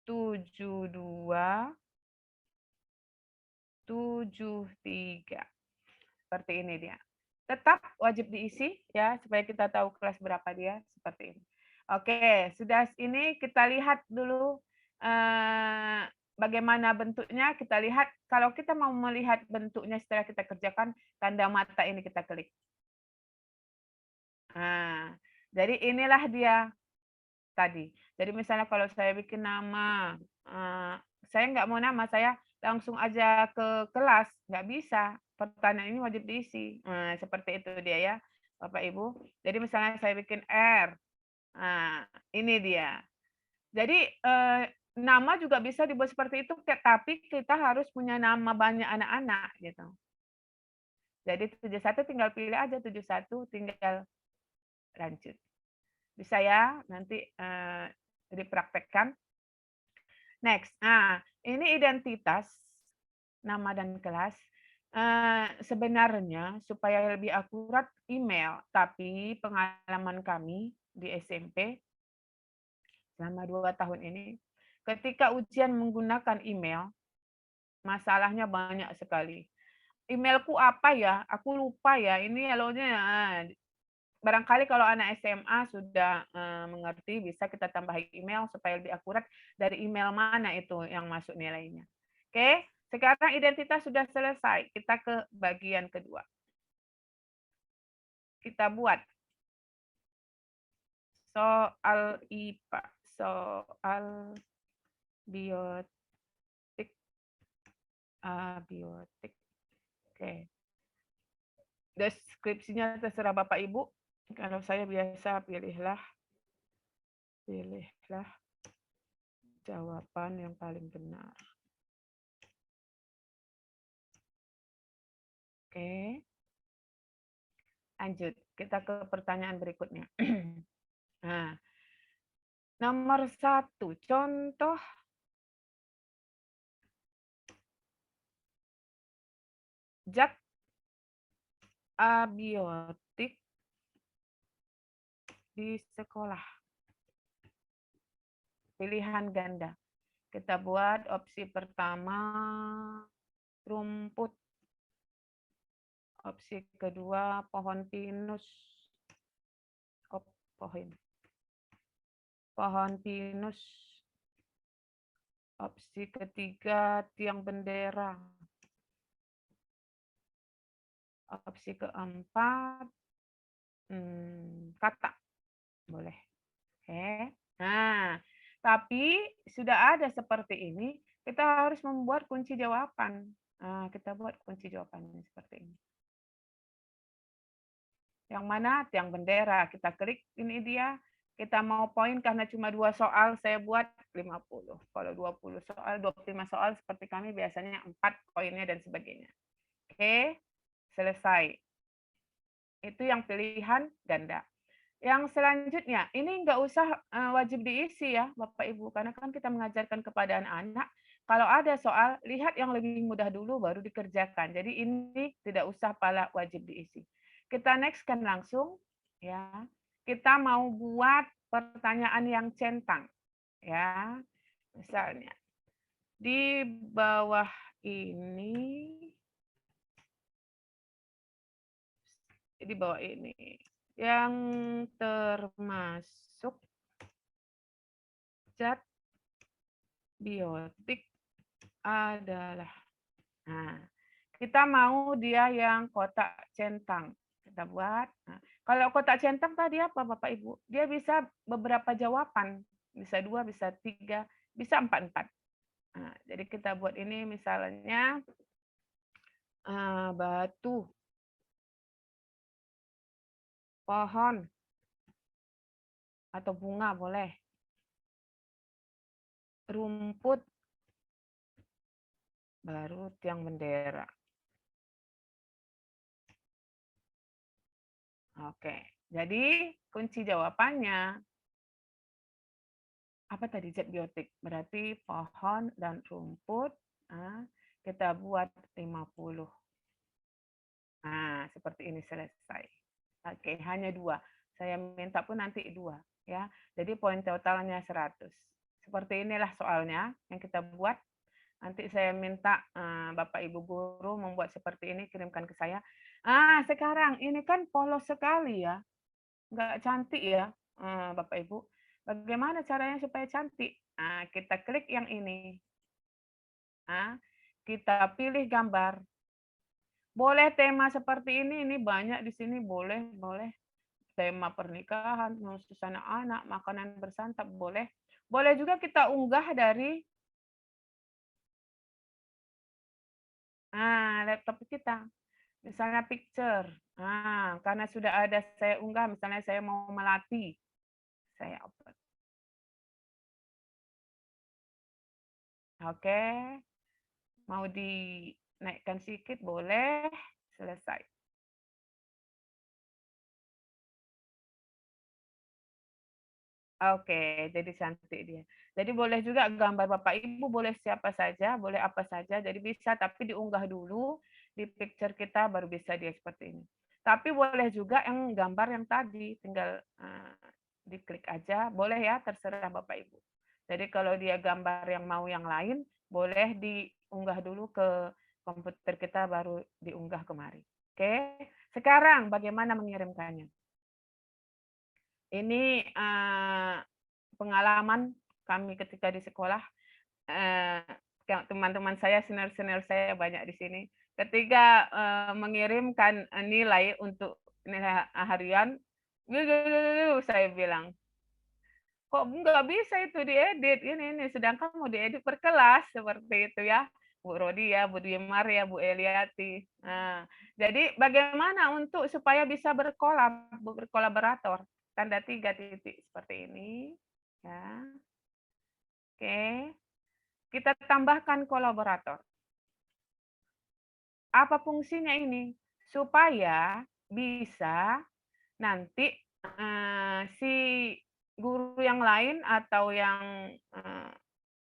72, 73. Seperti ini dia. Tetap wajib diisi ya supaya kita tahu kelas berapa dia, seperti ini. Oke, sudah ini kita lihat dulu bagaimana bentuknya. Kita lihat kalau kita mau melihat bentuknya setelah kita kerjakan, tanda mata ini kita klik. Jadi inilah dia tadi. Jadi misalnya kalau saya bikin nama, saya nggak mau nama, saya langsung aja ke kelas, nggak bisa. Pertanyaan ini wajib diisi. Seperti itu dia ya, Bapak Ibu. Jadi misalnya saya bikin R, ini dia. Jadi nama juga bisa dibuat seperti itu, tapi kita harus punya nama banyak anak-anak gitu. Jadi 71 tinggal pilih aja 71, tinggal lanjut. Bisa ya, nanti dipraktekkan. Next, ini identitas, nama dan kelas. Sebenarnya supaya lebih akurat email, tapi pengalaman kami di SMP selama 2 tahun ini, ketika ujian menggunakan email, masalahnya banyak sekali. Emailku apa ya? Aku lupa ya. Ini halonya barangkali kalau anak SMA sudah mengerti, bisa kita tambah email supaya lebih akurat dari email mana itu yang masuk nilainya. Oke, sekarang identitas sudah selesai. Kita ke bagian kedua. Kita buat soal IPA, soal biotik, biotik. Oke. Deskripsinya terserah Bapak Ibu. Kalau saya biasa pilihlah jawaban yang paling benar. Oke. Lanjut, kita ke pertanyaan berikutnya. Nah, nomor 1, contoh zat abiotik di sekolah. Pilihan ganda. Kita buat opsi pertama, rumput. Opsi kedua, pohon pinus. Pohon pinus. Opsi ketiga, tiang bendera. Opsi keempat, kata. Boleh. Oke. Nah, tapi sudah ada seperti ini, kita harus membuat kunci jawaban. Nah, kita buat kunci jawabannya seperti ini. Yang mana? Tiang bendera. Kita klik, ini dia. Kita mau poin karena cuma 2 soal, saya buat 50. Kalau 20 soal, 25 soal seperti kami biasanya 4 poinnya dan sebagainya. Oke, selesai. Itu yang pilihan ganda. Yang selanjutnya, ini nggak usah wajib diisi ya Bapak Ibu, karena kan kita mengajarkan kepada anak-anak, kalau ada soal, lihat yang lebih mudah dulu baru dikerjakan. Jadi ini tidak usah pala wajib diisi. Kita next kan langsung, ya. Kita mau buat pertanyaan yang centang, ya. Misalnya, di bawah ini, yang termasuk zat biotik adalah. Nah, kita mau dia yang kotak centang. Kita buat. Nah, kalau kotak centang tadi apa Bapak Ibu? Dia bisa beberapa jawaban. Bisa 2, bisa 3, bisa 4. Nah, jadi kita buat ini misalnya batu, pohon, atau bunga boleh. Rumput, baru tiang bendera. Oke, jadi kunci jawabannya apa tadi? Zat biotik. Berarti pohon dan rumput. Nah, kita buat 50. Nah, seperti ini selesai. Oke, hanya 2. Saya minta pun nanti 2. Ya, jadi poin totalnya 100. Seperti inilah soalnya yang kita buat. Nanti saya minta Bapak Ibu guru membuat seperti ini, kirimkan ke saya. Sekarang ini kan polos sekali ya. Nggak cantik ya, Bapak Ibu. Bagaimana caranya supaya cantik? Kita klik yang ini. Kita pilih gambar. Boleh tema seperti ini banyak di sini, boleh. Tema pernikahan, khusus anak-anak, makanan bersantap, boleh. Boleh juga kita unggah dari laptop kita. Misalnya picture. Karena sudah ada saya unggah, misalnya saya mau melatih. Saya upload. Oke. Mau dinaikkan sedikit, boleh. Selesai. Oke, jadi cantik dia. Jadi boleh juga gambar Bapak Ibu, boleh siapa saja, boleh apa saja. Jadi bisa, tapi diunggah dulu di picture kita, baru bisa dia seperti ini. Tapi boleh juga yang gambar yang tadi, tinggal diklik aja, boleh ya, terserah Bapak Ibu. Jadi kalau dia gambar yang mau yang lain, boleh diunggah dulu ke komputer kita, baru diunggah kemari. Oke, sekarang bagaimana mengirimkannya? Ini pengalaman kami ketika di sekolah. Teman-teman saya, senior-senior saya banyak di sini. Ketika mengirimkan nilai untuk nilai harian, saya bilang, kok nggak bisa itu diedit ini, sedangkan mau diedit per kelas seperti itu ya. Bu Rodia, Bu Dwi Maria, Bu Eliati. Nah, jadi bagaimana untuk supaya bisa berkolaborator? Tanda 3 titik seperti ini. Ya. Oke. Kita tambahkan kolaborator. Apa fungsinya ini? Supaya bisa nanti si guru yang lain atau yang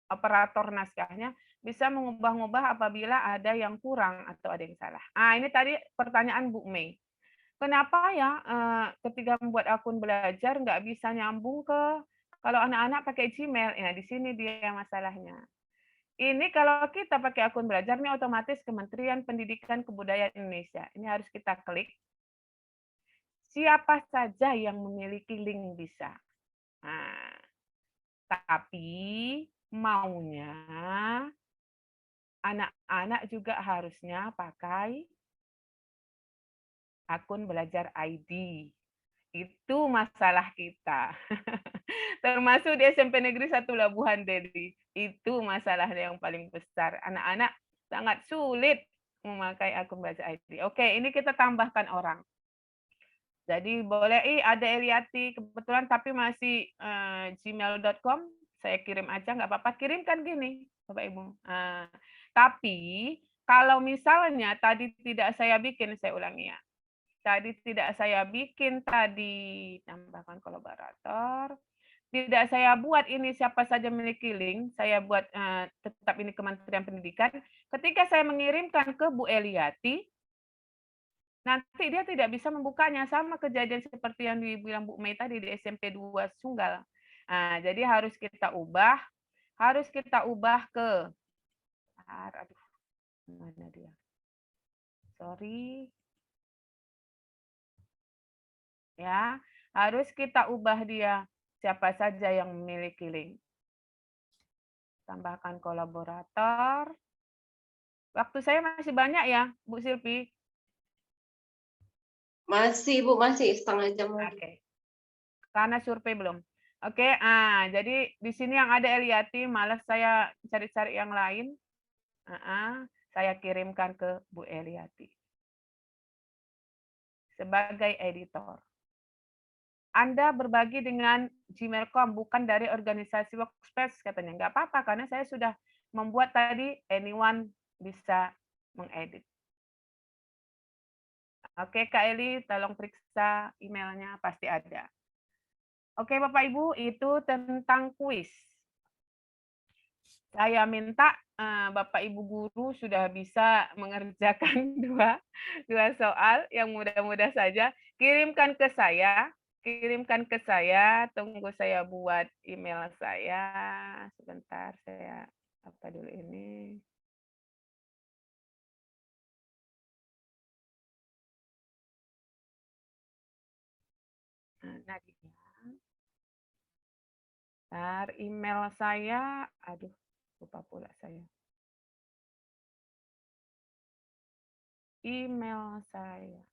operator naskahnya bisa mengubah-ubah apabila ada yang kurang atau ada yang salah. Ini tadi pertanyaan Bu Mei. Kenapa ya ketika membuat akun belajar nggak bisa nyambung ke kalau anak-anak pakai Gmail? Ya di sini dia masalahnya. Ini kalau kita pakai akun belajar, ini otomatis Kementerian Pendidikan Kebudayaan Indonesia. Ini harus kita klik. Siapa saja yang memiliki link bisa. Nah, tapi maunya anak-anak juga harusnya pakai akun belajar ID. Itu masalah kita. Termasuk di SMP Negeri 1 Labuhan Deli. Itu masalah yang paling besar. Anak-anak sangat sulit memakai akun belajar ID. Oke, ini kita tambahkan orang. Jadi boleh ada Eliati kebetulan tapi masih gmail.com, saya kirim aja nggak apa-apa, kirimkan gini Bapak Ibu. Tapi kalau misalnya tadi tidak saya bikin, saya ulangi ya. Tadi tidak saya bikin tadi tambahkan kolaborator, tidak saya buat ini siapa saja memiliki link, saya buat tetap ini Kementerian Pendidikan. Ketika saya mengirimkan ke Bu Eliati, nanti dia tidak bisa membukanya, sama kejadian seperti yang dibilang Bu Mei tadi di SMP 2 Sunggal. Jadi harus kita ubah ke aduh, mana dia? Sorry. Ya, harus kita ubah dia siapa saja yang memiliki link. Tambahkan kolaborator. Waktu saya masih banyak ya, Bu Silvi? Masih, Bu, masih setengah jam lagi. Oke. Karena survei belum. Oke, jadi di sini yang ada Eliati, malas saya cari-cari yang lain. Saya kirimkan ke Bu Eliati. Sebagai editor. Anda berbagi dengan Gmail.com, bukan dari organisasi Workspace, katanya. Nggak apa-apa, karena saya sudah membuat tadi, anyone bisa mengedit. Oke, Kak Eli, tolong periksa emailnya, pasti ada. Oke, Bapak Ibu, itu tentang kuis. Saya minta Bapak Ibu guru sudah bisa mengerjakan dua soal yang mudah-mudah saja. Kirimkan ke saya, tunggu saya buat email saya. Sebentar, saya apa dulu ini. Nah, email saya, aduh, lupa pula saya. Email saya.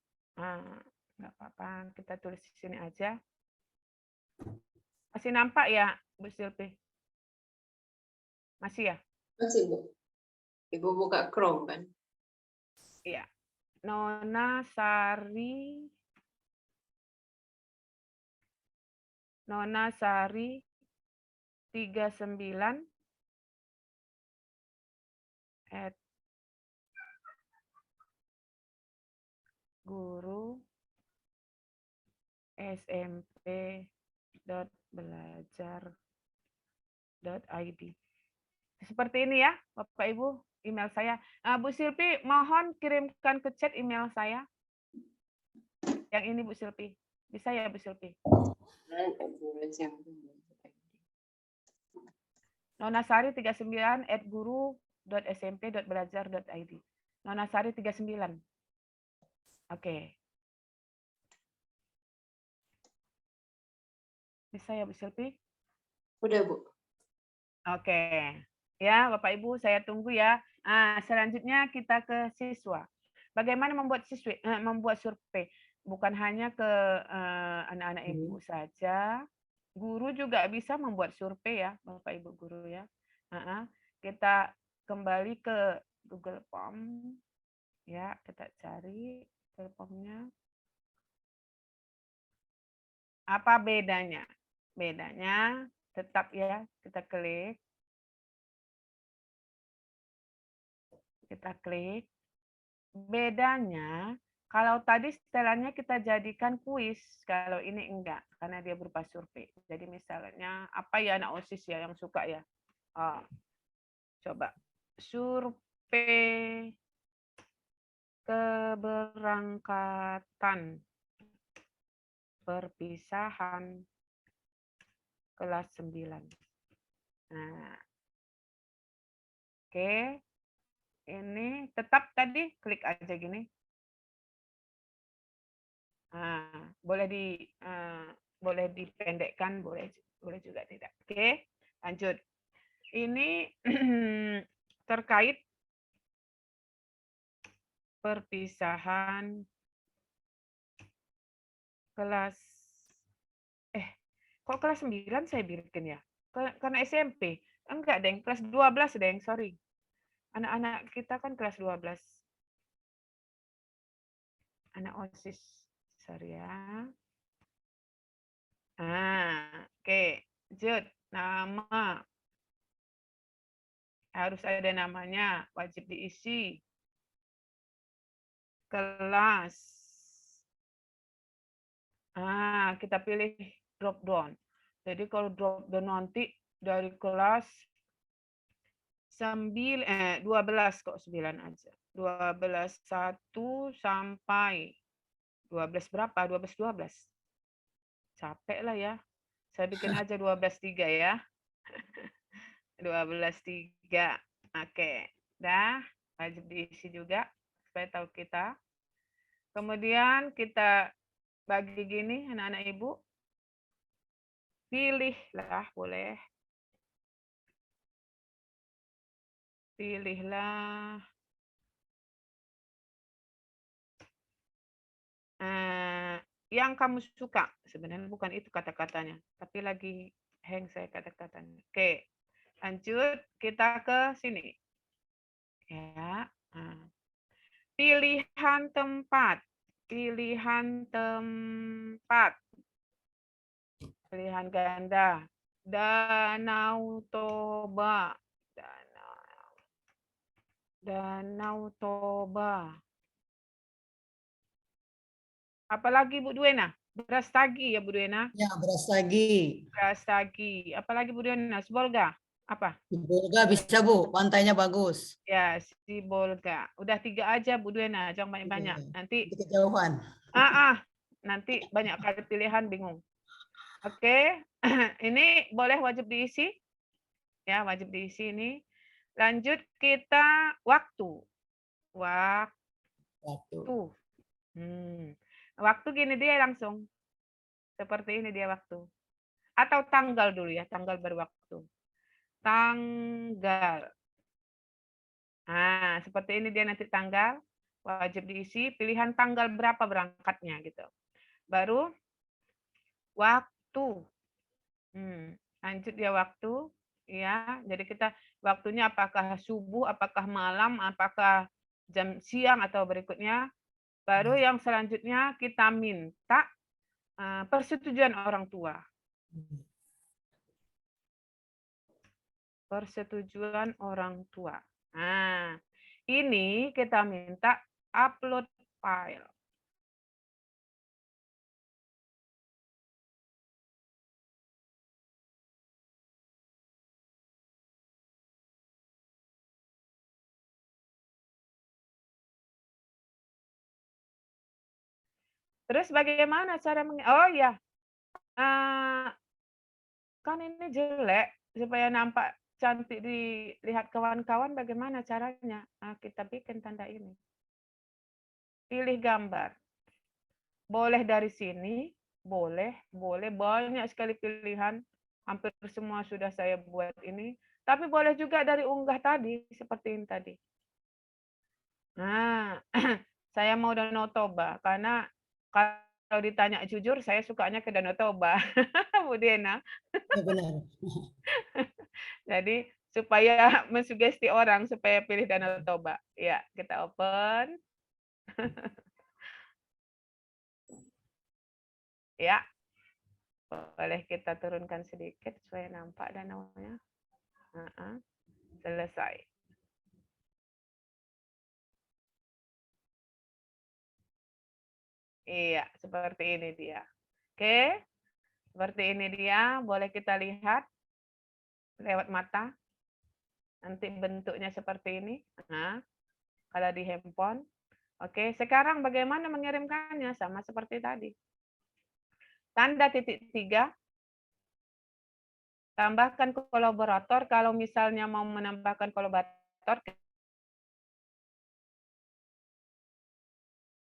Nggak apa-apa, kita tulis di sini aja. Masih nampak ya, Bu Silvi? Masih ya? Masih, Bu. Ibu buka Chrome kan? Iya. Nona Sari 39 @guru smp.belajar.id. Seperti ini ya, Bapak Ibu, email saya. Bu Silvi, mohon kirimkan ke chat email saya. Yang ini, Bu Silvi. Bisa ya, Bu Silvi? Nonasari 39 @guru.smp.belajar.id. Nonasari 39. Oke. Bisa ya Bu Silvi? Udah, Bu. Oke. Ya, Bapak Ibu, saya tunggu ya. Selanjutnya kita ke siswa. Bagaimana membuat membuat survei? Bukan hanya ke anak-anak Ibu saja, guru juga bisa membuat survei ya, Bapak Ibu guru ya. Kita kembali ke Google Form. Ya, kita cari Google Form-nya. Apa bedanya? Bedanya tetap ya, kita klik. Kita klik. Bedanya, kalau tadi setelannya kita jadikan kuis, kalau ini enggak, karena dia berupa survei. Jadi misalnya, apa ya anak OSIS ya yang suka ya? Coba, survei keberangkatan perpisahan kelas 9. Nah, oke. Ini tetap tadi klik aja gini. Boleh dipendekkan, boleh juga tidak. Oke, lanjut. Ini terkait perpisahan kelas kok kelas 9 saya bikin ya? Karena SMP. Enggak, Deng, kelas 12, Deng, sorry. Anak-anak kita kan kelas 12. Anak OSIS. Sorry ya. Oke. Lanjut. Nama. Harus ada namanya. Wajib diisi. Kelas. Kita pilih drop down. Jadi kalau drop down nanti dari kelas 12 kok 9 aja. 12 1 sampai 12 berapa? 12. Capek lah ya. Saya bikin aja 12.3 ya. 12.3. Oke. Dah, wajib diisi juga supaya tahu kita. Kemudian kita bagi gini anak-anak Ibu. Pilihlah, boleh. Pilihlah yang kamu suka. Sebenarnya bukan itu kata-katanya, tapi lagi hang saya kata-katanya. Oke, lanjut kita ke sini. Ya, pilihan tempat. Pilihan tempat. Pilihan ganda. Danau Toba. Danau Toba. Apalagi Bu Duena? Brastagi ya Bu Duena? Ya, Brastagi. Brastagi. Apalagi Bu Duena? Sibolga? Apa? Sibolga bisa Bu, pantainya bagus. Ya, Sibolga. Udah 3 aja Bu Duena, jangan banyak-banyak. Nanti kejauhan. Nanti banyak kali pilihan bingung. Oke. Ini boleh wajib diisi. Ya, wajib diisi ini. Lanjut kita waktu. Waktu. Waktu gini dia langsung. Seperti ini dia waktu. Atau tanggal dulu ya, tanggal baru waktu. Tanggal. Seperti ini dia nanti tanggal. Wajib diisi, pilihan tanggal berapa berangkatnya gitu. Baru waktu. Lanjut dia waktu. Ya, jadi kita waktunya apakah subuh, apakah malam, apakah jam siang atau berikutnya. Baru yang selanjutnya kita minta persetujuan orang tua. Persetujuan orang tua. Ini kita minta upload file. Terus bagaimana cara oh ya, kan ini jelek supaya nampak cantik dilihat kawan-kawan. Bagaimana caranya? Kita bikin tanda ini. Pilih gambar. Boleh dari sini Boleh, banyak sekali pilihan. Hampir semua sudah saya buat ini. Tapi boleh juga dari unggah tadi, seperti ini tadi. Nah, saya mau Danau Toba, karena kalau ditanya jujur, saya sukanya ke Danau Toba, Bu Diana. Ya benar. Jadi, supaya mensugesti orang, supaya pilih Danau Toba. Ya, kita open. Ya, boleh kita turunkan sedikit supaya nampak danaunya. Selesai. Iya, seperti ini dia. Oke, seperti ini dia. Boleh kita lihat lewat mata. Nanti bentuknya seperti ini. Nah, kalau di handphone. Oke, sekarang bagaimana mengirimkannya? Sama seperti tadi. Tanda titik 3. Tambahkan kolaborator. Kalau misalnya mau menambahkan kolaborator,